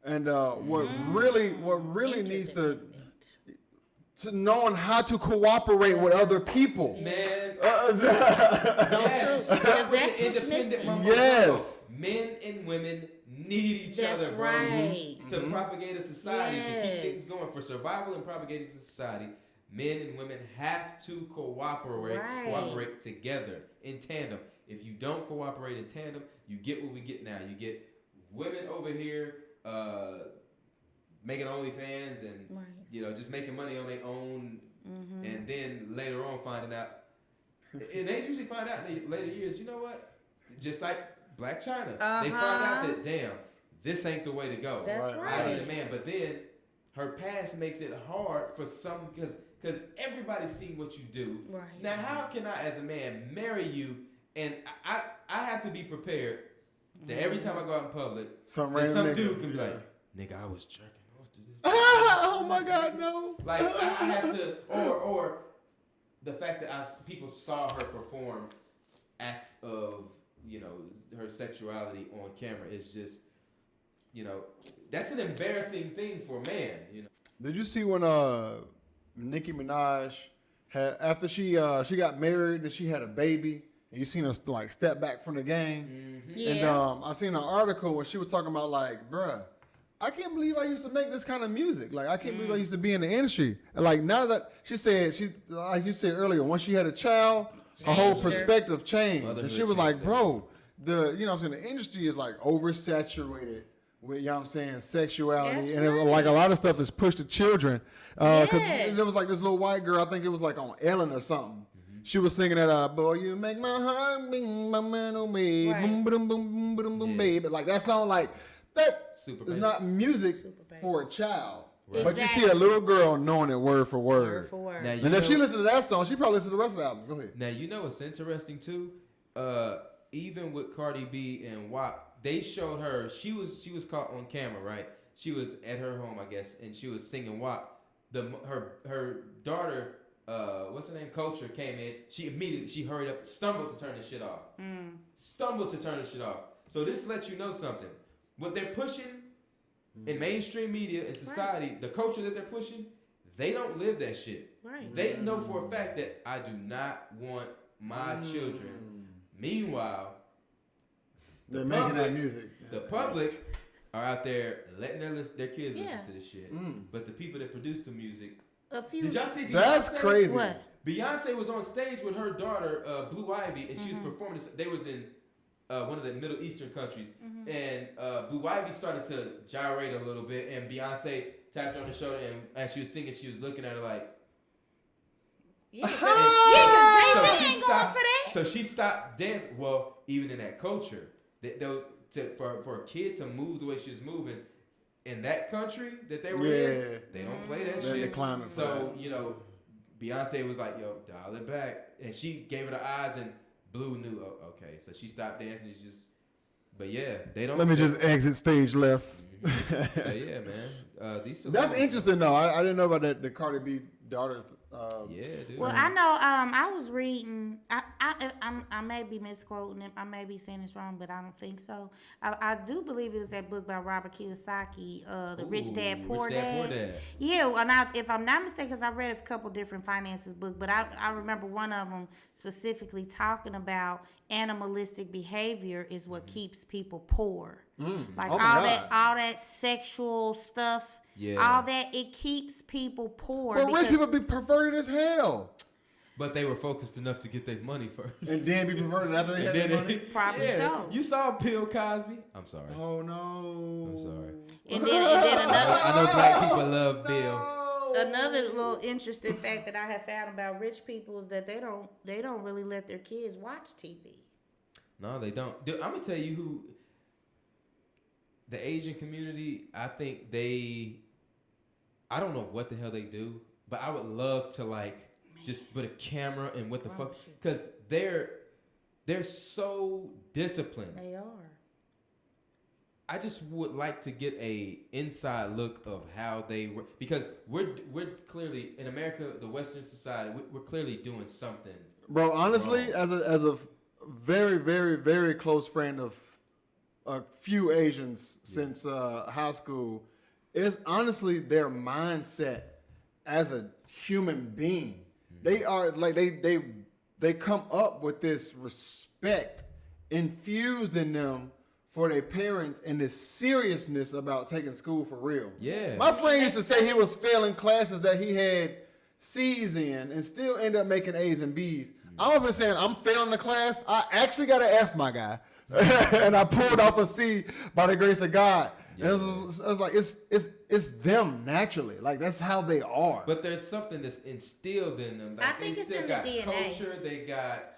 And what really needs to knowing how to cooperate with other people. Man, independent. Yes. Men and women need each other, bro. Right. To propagate a society, to keep things going, for survival and propagating society. Men and women have to cooperate together in tandem. If you don't cooperate in tandem, you get what we get now. You get women over here making OnlyFans and just making money on their own, and then later on finding out, and they usually find out in later years. You know what? Just like Black Chyna, they find out that damn, this ain't the way to go. That's right. I need a man, but then her past makes it hard for some because everybody's seen what you do. Right. Now, how can I, as a man, marry you? And I have to be prepared that every time I go out in public, some dude can be like, "Nigga, I was jerking off to this." Oh my God, no! Like I have to, or the fact that people saw her perform acts of her sexuality on camera is just, that's an embarrassing thing for a man. Did you see when Nicki Minaj had, after she got married and she had a baby, and you seen her like step back from the game? Mm-hmm. Yeah. And I seen an article where she was talking about like, bruh, I can't believe I used to make this kind of music. Like, I can't believe I used to be in the industry. And like, now that she said, like you said earlier, once she had a child, her whole perspective changed. And she was like, bro, the industry is like oversaturated with, sexuality. That's And right. like a lot of stuff is pushed to children. Cause Yes. there was like this little white girl, I think it was like on Ellen or something. She was singing that, boy, you make my heart beat, my man, oh, baby, Right. boom, boom, boom, boom, boom, baby. Like, that song, like, that Super is bass. not music bass. for a child. Right. But you Exactly. see a little girl knowing it word for word. Word for word. Now, you And if know- she listened to that song, she probably listened to the rest of the album. Go ahead. Now, what's interesting too? Even with Cardi B and WAP, they showed her. She was caught on camera, right? She was at her home, I guess, and she was singing WAP. Her daughter, what's her name? Culture came in. She hurried up, stumbled to turn this shit off. Stumbled to turn this shit off. So this lets you know something. What they're pushing in mainstream media and society, the culture that they're pushing, they don't live that shit. Right. They know for a fact that I do not want my children. Meanwhile, They're making that music. The public are out there letting their kids listen to this shit. But the people that produce the music. Did y'all see Beyonce? That's crazy. What? Beyonce was on stage with her daughter, Blue Ivy, and she was performing this. They was in one of the Middle Eastern countries. And Blue Ivy started to gyrate a little bit, and Beyonce tapped her on the shoulder, and as she was singing, she was looking at her like, Jay-Z ain't going for that. So she stopped dancing. Well, even in that culture, for a kid to move the way she was moving in that country that they were in, they don't play that shit. So, Beyonce was like, yo, dial it back. And she gave her the eyes, and Blue knew, okay. So she stopped dancing. It's just, but yeah, they don't. Let me just exit stage left. So yeah, man. That's interesting though. I didn't know about that. The Cardi B daughter. Yeah, dude. Well, I know. I was reading. I may be misquoting it. I may be saying this wrong, but I don't think so. I do believe it was that book by Robert Kiyosaki, The Rich Dad Poor Dad. Yeah, and if I'm not mistaken, because I read a couple different finances books, but I remember one of them specifically talking about animalistic behavior is what keeps people poor. Like all that sexual stuff. Yeah. All that, it keeps people poor. Well, rich people be perverted as hell. But they were focused enough to get their money first. And then be perverted after they had their money? Probably so. You saw Bill Cosby? I'm sorry. Oh, no. I'm sorry. And then another... I know black people love Bill. Another little interesting fact that I have found about rich people is that they don't really let their kids watch TV. No, they don't. Dude, I'm going to tell you who... The Asian community, I think I don't know what the hell they do, but I would love to just put a camera and what the fuck, because they're so disciplined. They are. I just would like to get a inside look of how they work, because we're clearly in America, the Western society, we're clearly doing something. Bro, honestly, wrong. as a very, very, very close friend of a few Asians since high school, it's honestly their mindset as a human being. They are like they come up with this respect infused in them for their parents and this seriousness about taking school for real. Yeah. My friend used to say he was failing classes that he had C's in and still end up making A's and B's. I'm up here saying I'm failing the class. I actually got an F, my guy. And I pulled off a C by the grace of God. Yeah. And it was like it's them naturally. Like that's how they are. But there's something that's instilled in them. Like, I think it's in the DNA. Culture, they got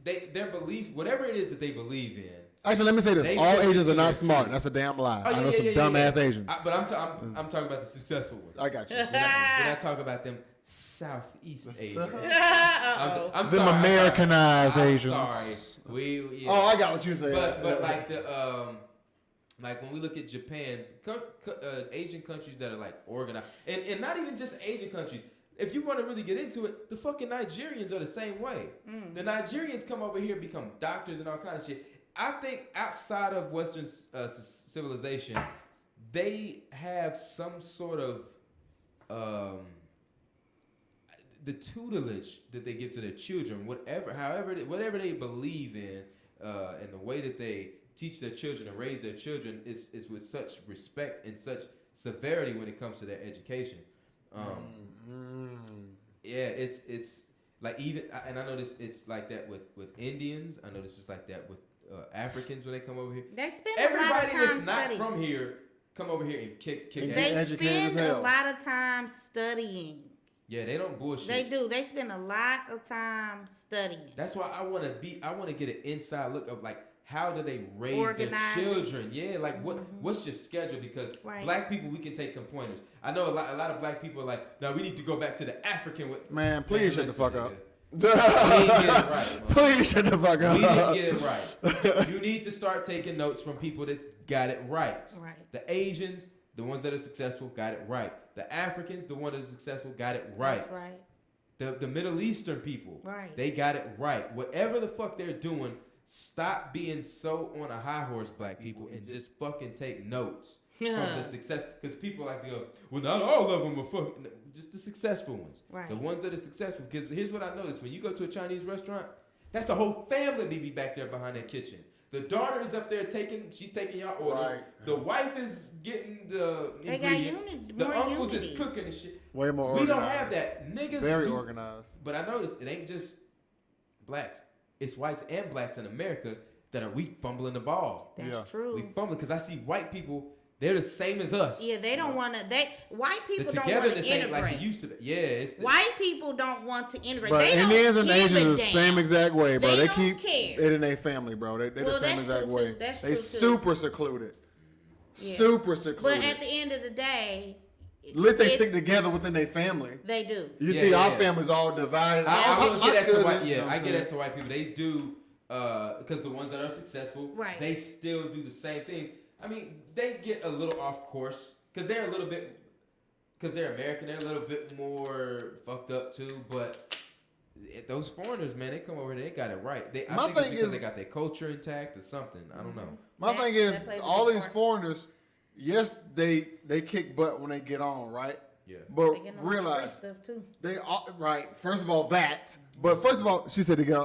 their beliefs, whatever it is that they believe in. Actually, let me say this: all Asians are not smart. That's a damn lie. I know some dumbass Asians. But I'm talking about the successful ones. I got you. We're not talking about them Southeast Asians. I'm them sorry, Americanized Asians. Sorry. Oh, I got what you say. But like the like when we look at Japan, Asian countries that are like organized, and not even just Asian countries. If you want to really get into it, the fucking Nigerians are the same way. The Nigerians come over here and become doctors and all kind of shit. I think outside of Western civilization, they have some sort of the tutelage that they give to their children, whatever they believe in, and the way that they teach their children and raise their children is with such respect and such severity when it comes to their education. Yeah, it's like even, and I know this. It's like that with Indians. I know this is like that with Africans when they come over here. They spend a lot of time that's studying. Not from here come over here and kick They ass. spend a lot of time studying. Yeah, they don't bullshit. They do. They spend a lot of time studying. That's why I want to get an inside look of like how do they raise Organize their children? Yeah, like what's your schedule? Because black people, we can take some pointers. I know a lot of black people are like, no, we need to go back to the African way. Man, please shut the fuck up. We didn't get it right. Please shut the fuck up. We didn't get it right. You need to start taking notes from people that's got it right. Right. The Asians, the ones that are successful, got it right. The Africans, the ones that are successful, got it right. That's right. The Middle Eastern people, right? They got it right. Whatever the fuck they're doing, stop being so on a high horse, black people, and just fucking take notes from the success. Because people like to go, well, not all of them are fucking. Just the successful ones, right? The ones that are successful. Because here's what I noticed: when you go to a Chinese restaurant, that's a whole family be back there behind that kitchen. The daughter is up there she's taking y'all orders. Right. The wife is getting the They got ingredients. The more uncles unity. is cooking and shit. Way more We organized. don't have that. Niggas Very do, organized. But I noticed it ain't just blacks. It's whites and blacks in America that we fumbling the ball. That's Yeah. true. We fumbling because I see white people. They're the same as us. Yeah, they don't want to. White The people don't want to togetherness ain't integrate. like it used to be. Yeah, it's White people don't want to integrate. But They Indians don't and give Asians a are the damn. same exact way, bro. They They don't keep care. it in their family, bro. They're the Well, same that's exact true, way. too. That's They true, too. super secluded. Yeah. Super secluded. But at the end of the day, at least they it's- stick together within their family. They do. You Yeah, see, yeah, our yeah. family's all divided. I will get that to white. cousin, you know Yeah, what I I'm get saying? that to white people. They do because the ones that are successful, Right. They still do the same things. I mean, they get a little off course because they're a little bit because they're American. They're a little bit more fucked up too. But those foreigners, man, they come over here. They got it right. I My think it's thing because is- they got their culture intact or something. I don't know. My thing is, that plays a all big these part. foreigners, yes, they kick butt when they get on, right? Yeah. But They getting a lot of free realize stuff too. they are right. First of all, that. But first of all, she said they get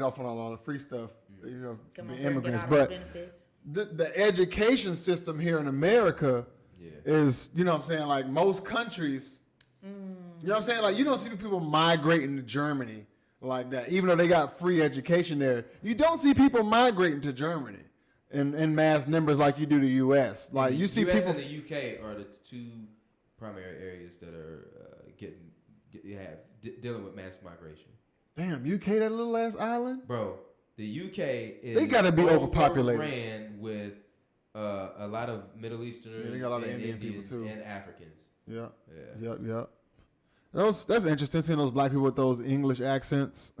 off on a lot of free stuff. You know, Come being over and get immigrants. all those But benefits. the education system here in America Yeah. is, you know what I'm saying, like most countries, you know what I'm saying? Like you don't see people migrating to Germany like that, even though they got free education there. You don't see people migrating to Germany in mass numbers like you do the U.S. Like you see US people. and the UK are the two primary areas that are dealing with mass migration. Damn, UK, that little ass island. Bro, the UK is They gotta be overpopulated. overran with a lot of Middle Easterners, Yeah, they got a lot of and Indian people, Indians too. and Africans. Yeah. Yeah. Yep. That's interesting seeing those black people with those English accents.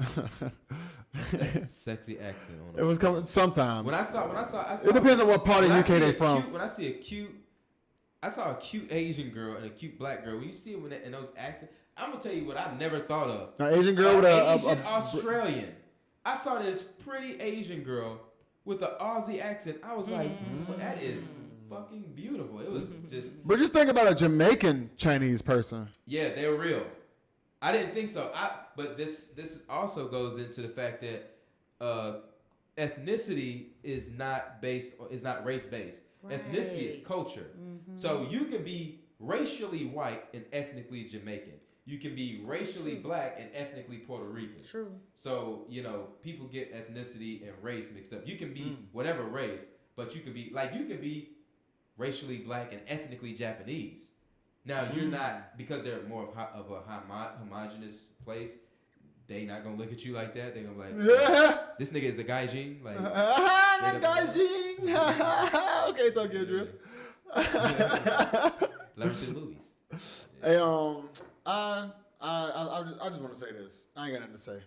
That's a sexy accent on It was coming sometimes. When I saw It depends on what part of when I UK see they a from. When I saw a cute Asian girl and a cute black girl. When you see them in those accents, I'm gonna tell you what I never thought of. An Asian girl with Asian a Australian. I saw this pretty Asian girl with an Aussie accent. I was like, well, that is fucking beautiful. It was just But just think about a Jamaican Chinese person. yeah, they're real. I didn't think so. But this also goes into the fact that ethnicity is not race based. Right. Ethnicity is culture. So you can be racially white and ethnically Jamaican. You can be racially black and ethnically Puerto Rican. True. So, people get ethnicity and race mixed up. You can be whatever race, but you can be racially black and ethnically Japanese. Now, you're not, because they're more of a homogenous place, they not going to look at you like that. They're going to be like, this nigga is a gaijin. Like, Okay, Tokyo Drift. learn through the movies. Hey, I just want to say this. I ain't got nothing to say.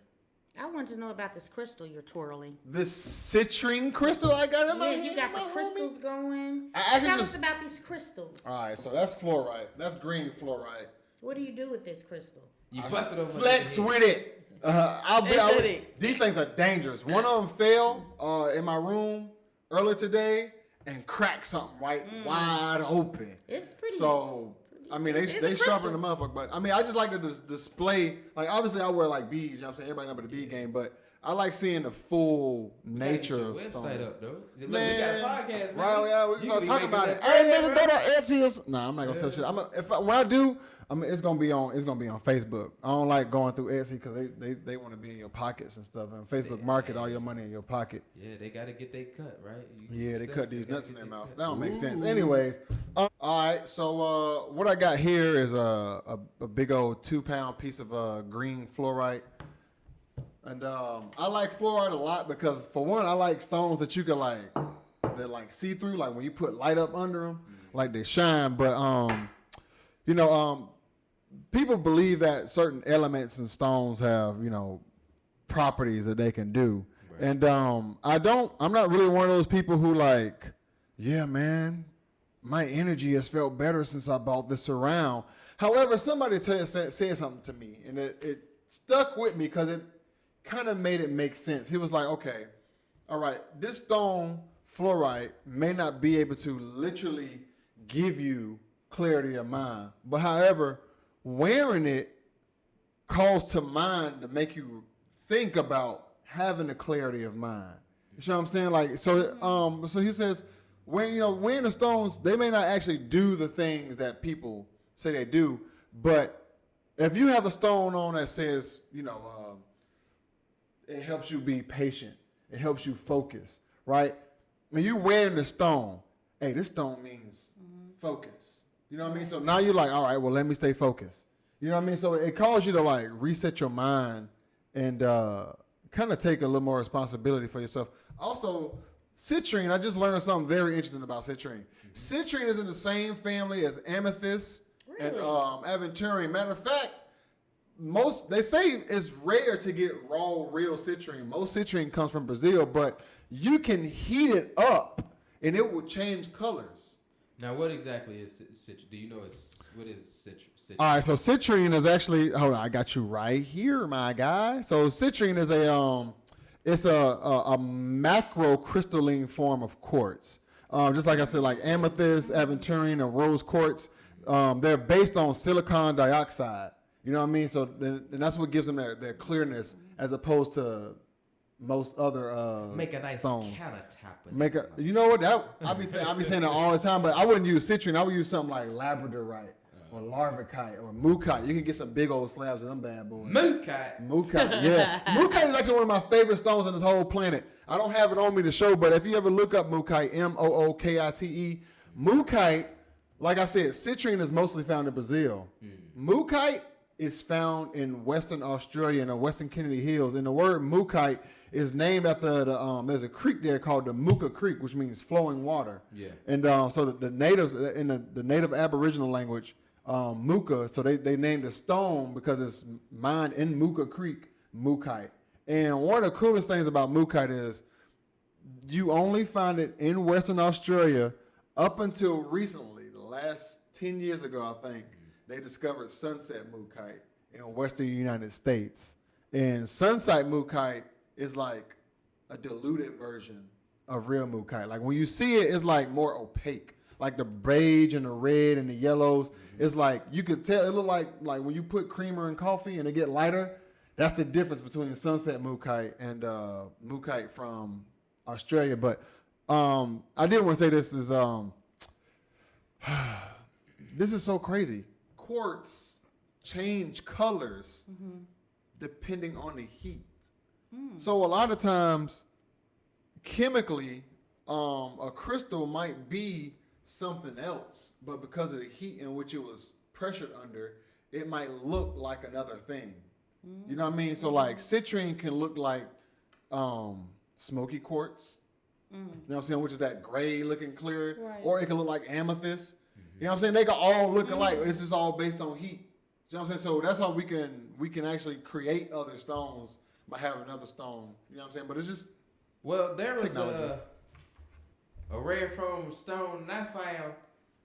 I want to know about this crystal you're twirling. This citrine crystal I got in my Yeah, hand, you got my the crystals going. I actually Tell just- us about these crystals. All right, so that's fluorite. That's green fluorite. What do you do with this crystal? You bust it over Flex the head. with it. With it. These things are dangerous. One of them fell in my room earlier today and cracked something wide open. It's pretty. So I mean, It's a they sharpen crystal. the motherfucker, but I mean, I just like to display. Like, obviously, I wear like beads. You know what I'm saying? Everybody know about the bead game, but I like seeing the full nature Your of website stones. up, though. Look, Man, we got a podcast, man. right? Yeah, we You can start be talking making about it. that Hey, nigga, bread, go to Etsy's. Nah, I'm not gonna sell shit. When I do, it's gonna be on Facebook. I don't like going through Etsy because they want to be in your pockets and stuff. And Facebook market all your money in your pocket. Yeah, they got to get their cut, right? Yeah, they cut these nuts in their mouth. That don't make sense. Anyways, all right. So what I got here is a big old 2-pound piece of green fluorite, and I like fluorite a lot because for one, I like stones that you can they're like see through, like when you put light up under them, like they shine. But people believe that certain elements and stones have properties that they can do. Right. And I'm not really one of those people who like, yeah, man, my energy has felt better since I bought this around. However, somebody said something to me, and it stuck with me because it kind of made it make sense. He was like, okay, all right, this stone fluorite may not be able to literally give you clarity of mind, but however, wearing it calls to mind to make you think about having a clarity of mind. You know what I'm saying? Like, so he says, wearing the stones, they may not actually do the things that people say they do, but if you have a stone on that says, it helps you be patient, it helps you focus, right? When you wearing the stone, hey, this stone means focus. You know what I mean? So now you're like, all right, well, let me stay focused. You know what I mean? So it calls you to like reset your mind and kind of take a little more responsibility for yourself. Also, citrine, I just learned something very interesting about citrine. Citrine is in the same family as amethyst and aventurine. Matter of fact, they say it's rare to get raw, real citrine. Most citrine comes from Brazil, but you can heat it up and it will change colors. Now, what exactly is citrine? Do you know what is citrine? All right, so citrine is actually, hold on, I got you right here, my guy. So citrine is it's a macrocrystalline form of quartz. Just like I said, like amethyst, aventurine, and rose quartz, they're based on silicon dioxide. You know what I mean? So and that's what gives them their clearness as opposed to most other Make a nice stones. countertop. You know what? I be saying that all the time, but I wouldn't use citrine. I would use something like labradorite or larvikite or mookaite. You can get some big old slabs of them bad boys. Mookaite, yeah. Mookaite is actually one of my favorite stones on this whole planet. I don't have it on me to show, but if you ever look up mookaite, Mookite, mookaite, like I said, citrine is mostly found in Brazil. Mookaite is found in Western Australia in the Western Kennedy Hills, and the word mookaite is named after there's a creek there called the Mooka Creek, which means flowing water. Yeah. And so the natives in the native Aboriginal language, Mooka, so they named the stone because it's mined in Mooka Creek, Mookite. And one of the coolest things about Mookite is you only find it in Western Australia up until recently, the last 10 years ago, I think, they discovered sunset Mookite in Western United States. And sunset Mookite is like a diluted version of real Mookite. Like when you see it, it's like more opaque. Like the beige and the red and the yellows. It's like you could tell it look like when you put creamer in coffee and it get lighter. That's the difference between sunset Mookite and Mookite from Australia. But I did want to say this is this is so crazy. Quartz change colors depending on the heat. So a lot of times, chemically, a crystal might be something else, but because of the heat in which it was pressured under, it might look like another thing. You know what I mean? So like citrine can look like smoky quartz. You know what I'm saying? Which is that gray looking clear. Right. Or it can look like amethyst. You know what I'm saying? They can all look alike. This is all based on heat. You know what I'm saying? So that's how we can actually create other stones by having another stone. You know what I'm saying? But it's just there was a rare form of stone I found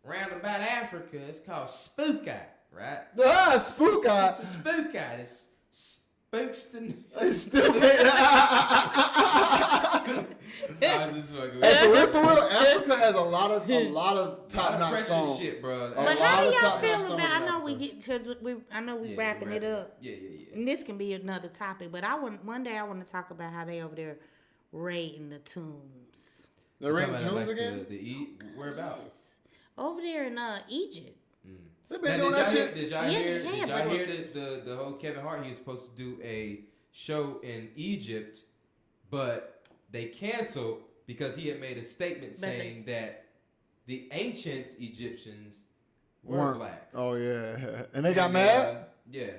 round about Africa. It's called spookite, right? Spookite. Spookite is spooks the. It's stupid. For real, Africa has a lot of top-notch stones. Shit, bro. But how do y'all feel about? I know we wrapping it up. Yeah. And this can be another topic, but one day I want to talk about how they over there raiding the tombs. They're raiding tombs again? Whereabouts? Yes. Over there in Egypt. They've been doing that shit. Did y'all hear that the whole Kevin Hart, he was supposed to do a show in Egypt, but they canceled because he had made a statement saying that the ancient Egyptians were black. Oh, yeah. And they got mad? Yeah.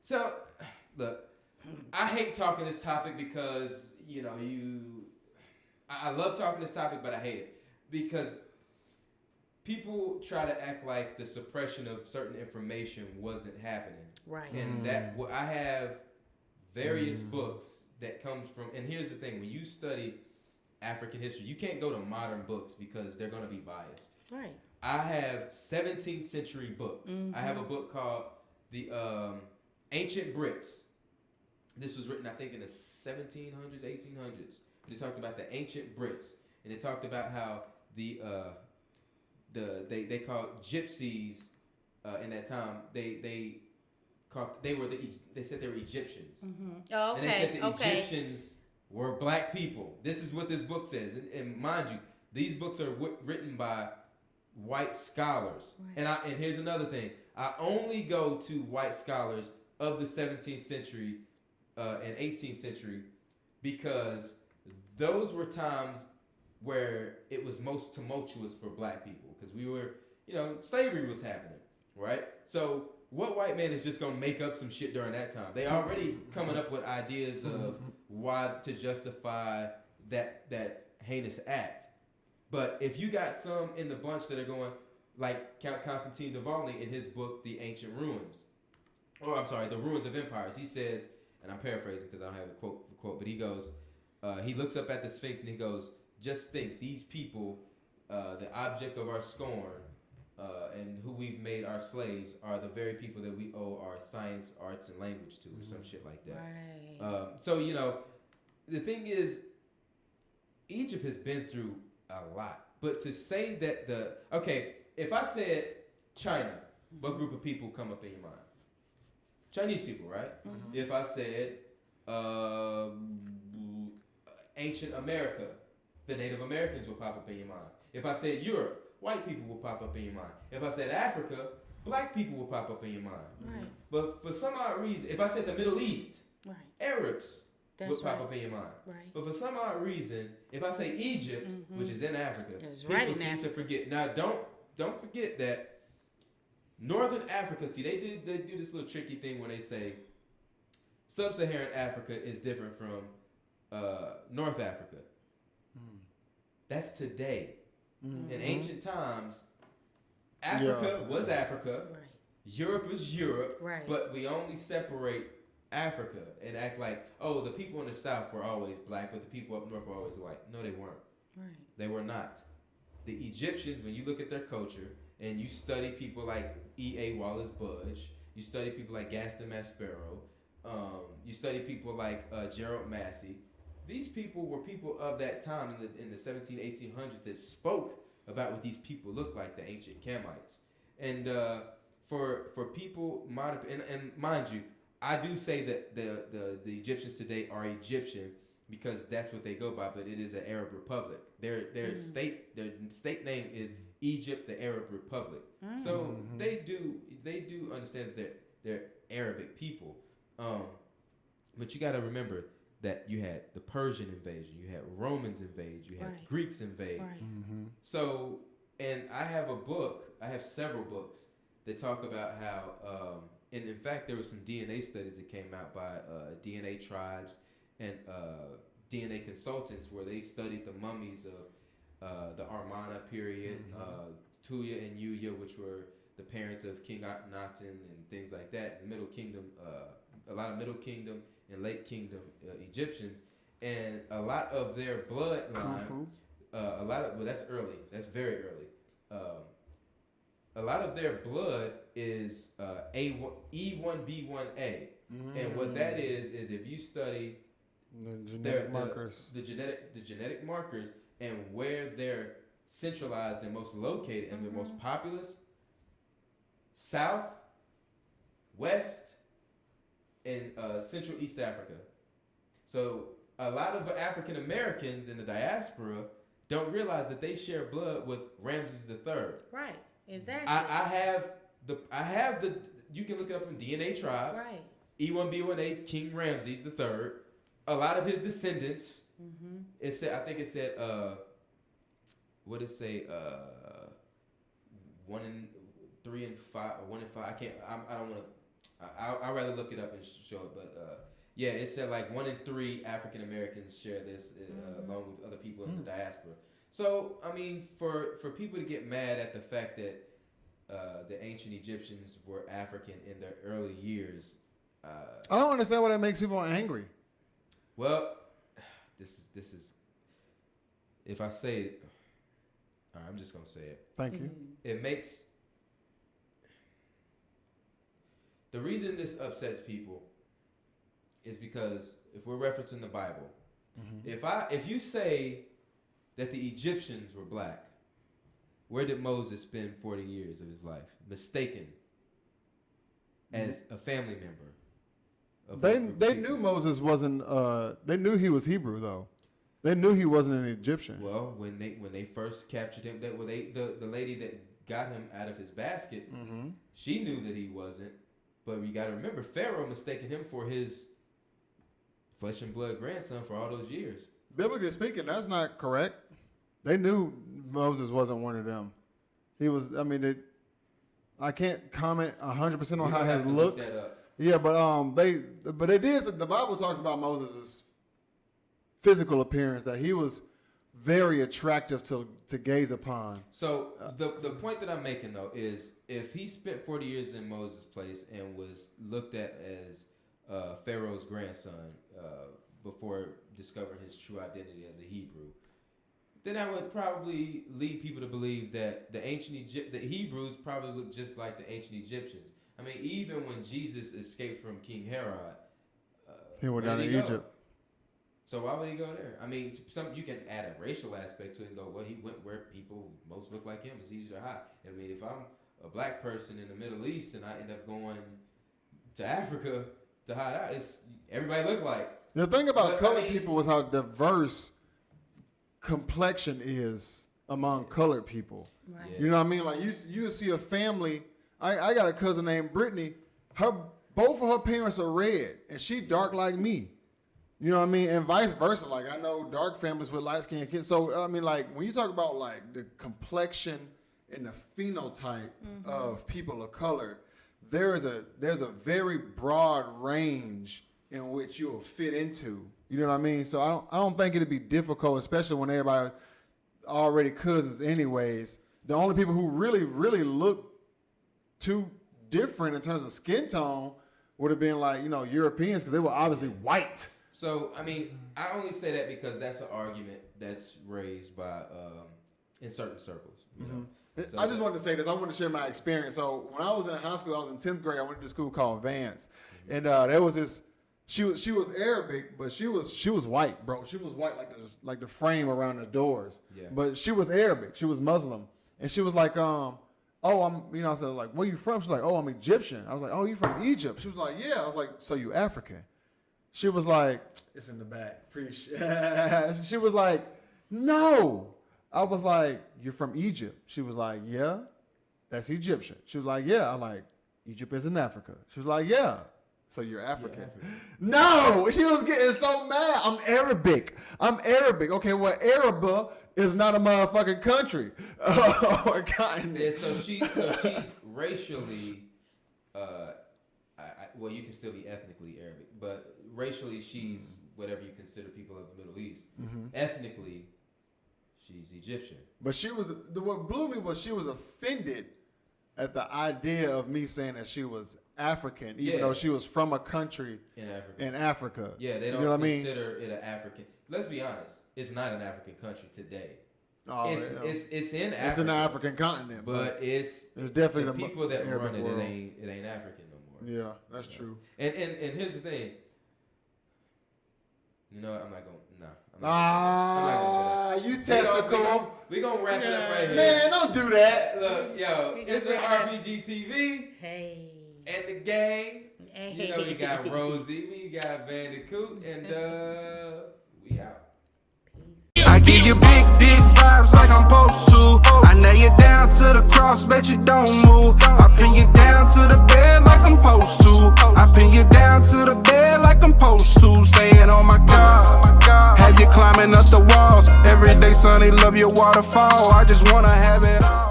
So, look, I hate talking this topic because, I love talking this topic, but I hate it. Because people try to act like the suppression of certain information wasn't happening. Right. And I have various books that comes from, and here's the thing, when you study African history, you can't go to modern books because they're going to be biased. Right. I have 17th century books. I have a book called The Ancient Brits. This was written, I think, in the 1700s, 1800s. But it talked about the ancient Brits. And it talked about how they called gypsies in that time. They said they were Egyptians. Oh, okay. And they said the Egyptians were black people. This is what this book says. And mind you, these books are written by white scholars. Right. And here's another thing. I only go to white scholars of the 17th century and 18th century because those were times where it was most tumultuous for black people because we were, slavery was happening, right? So what white man is just gonna make up some shit during that time? They already coming up with ideas of why to justify that heinous act. But if you got some in the bunch that are going, like Count Constantine Duvalier in his book, The Ancient Ruins, The Ruins of Empires, he says, and I'm paraphrasing because I don't have a quote, but he goes, he looks up at the Sphinx and he goes, just think, these people, the object of our scorn, and who we've made our slaves are the very people that we owe our science, arts, and language to, or some shit like that. Right. So, the thing is, Egypt has been through a lot. But to say that if I said China, what group of people come up in your mind? Chinese people, right? Mm-hmm. If I said ancient America, the Native Americans will pop up in your mind. If I said Europe, white people will pop up in your mind. If I said Africa, black people will pop up in your mind. Right. But for some odd reason, if I said the Middle East, right, Arabs that's would pop right. up in your mind. Right. But for some odd reason, if I say Egypt, which is in Africa, It's people right in seem Africa. to forget. Now, don't forget that Northern Africa. See, they do this little tricky thing when they say Sub-Saharan Africa is different from North Africa. That's today. In ancient times, Africa was Africa. Right. Europe is Europe. Right. But we only separate Africa and act like, oh, the people in the South were always black, but the people up north were always white. No, they weren't. Right. They were not. The Egyptians, when you look at their culture and you study people like E.A. Wallace Budge, you study people like Gaston Maspero, you study people like Gerald Massey, these people were people of that time in the 1800s that spoke about what these people looked like, the ancient Kamites. And for people, and mind you, I do say that the Egyptians today are Egyptian because that's what they go by, but it is an Arab republic. Their state name is Egypt, the Arab Republic. So they do understand that they're Arabic people. But you got to remember that you had the Persian invasion, you had Romans invade, you had Greeks invade. Right. So, and I have several books that talk about how, and in fact, there were some DNA studies that came out by DNA tribes and DNA consultants where they studied the mummies of the Amarna period, Tuya and Yuya, which were the parents of King Akhenaten and things like that. Middle Kingdom, a lot of Middle Kingdom and Late Kingdom Egyptians, and a lot of their bloodline. That's early. That's very early. A lot of their blood is E1B1A, and what that is if you study the genetic markers, the genetic markers, and where they're centralized and most located and the most populous, South, West, and Central East Africa. So a lot of African Americans in the diaspora don't realize that they share blood with Ramses III. Right. Exactly. I have the. You can look it up in DNA tribes. Right. E1B1A King Ramses III. A lot of his descendants. It said. I think it said. What did it say? 1 in 3 and 5 or 1 in 5. I can't. I don't want to. I'd rather look it up and show it. But yeah, it said like 1 in 3 African Americans share this along with other people in the diaspora. So, I mean, for people to get mad at the fact that the ancient Egyptians were African in their early years, I don't understand why that makes people angry. Well, this is. If I say it, all right, I'm just gonna say it. Thank you. It makes the reason this upsets people is because if we're referencing the Bible, if you say that the Egyptians were black, where did Moses spend 40 years of his life? Mistaken as a family member. They knew Moses wasn't. They knew he was Hebrew though. They knew he wasn't an Egyptian. Well, when they first captured him, the lady that got him out of his basket, she knew that he wasn't. But you got to remember, Pharaoh mistaken him for his flesh and blood grandson for all those years. Biblically speaking, that's not correct. They knew Moses wasn't one of them. He was. I mean, I can't comment 100% on how his looks. Yeah, but they did. The Bible talks about Moses' physical appearance, that he was very attractive to gaze upon. So the point that I'm making though is, if he spent 40 years in Moses' place and was looked at as Pharaoh's grandson before discovering his true identity as a Hebrew, then that would probably lead people to believe that the Hebrews probably look just like the ancient Egyptians. I mean, even when Jesus escaped from King Herod, he went down to Egypt. So why would he go there? I mean, you can add a racial aspect to it and go, well, he went where people most look like him. It's easier to hide. I mean, if I'm a black person in the Middle East and I end up going to Africa to hide out, everybody look like. The thing about colored people is how diverse complexion is among colored people. Right. You know what I mean? Like you see a family. I got a cousin named Brittany. Both of her parents are red, and she dark like me. You know what I mean? And vice versa. Like, I know dark families with light-skinned kids. So, I mean, like, when you talk about, like, the complexion and the phenotype of people of color, there's a very broad range in which you'll fit into. You know what I mean? So, I don't think it'd be difficult, especially when everybody already cousins anyways. The only people who really, really look too different in terms of skin tone would have been, like, Europeans, because they were obviously white. So, I mean, I only say that because that's an argument that's raised by in certain circles. You know? So, I just wanted to say this. I want to share my experience. So, when I was in high school, I was in 10th grade. I went to a school called Vance, and there was this. She was Arabic, but she was white, bro. She was white like the frame around the doors. Yeah. But she was Arabic. She was Muslim, and she was like, I said, like, where you from? She's like, oh, I'm Egyptian. I was like, oh, you from Egypt? She was like, yeah. I was like, so you African? She was like, it's in the back. Appreciate. She was like, no. I was like, you're from Egypt. She was like, yeah, that's Egyptian. She was like, yeah. I'm like, Egypt is in Africa. She was like, yeah. So you're African. No, she was getting so mad. I'm Arabic. Okay, well, Arab is not a motherfucking country or continent. Yeah, so she's racially, well, you can still be ethnically Arabic, but racially she's whatever you consider people of the Middle East. Ethnically, she's Egyptian. But what blew me was she was offended at the idea of me saying that she was African, even though she was from a country in Africa. Yeah, they don't consider it an African. Let's be honest, it's not an African country today. Oh, it's in Africa. It's an African continent, but it's definitely the people that Arabic run it. world. It ain't African no more. Yeah, that's true. And here's the thing. You know what? I'm not going. You testicle. We gonna wrap it up right here. Man, don't do that. Look, yo, it's been RPG TV. Hey. And the gang. Hey. You know, we got Rosie, we got Bandicoot, and we out. I give you big vibes like I'm supposed to. I nail you down to the cross, bet you don't move. I pin you down to the bed like I'm supposed to. I pin you down to the bed like I'm supposed to. Saying, oh my God, have you climbing up the walls. Every day, sunny, love your waterfall. I just wanna have it all.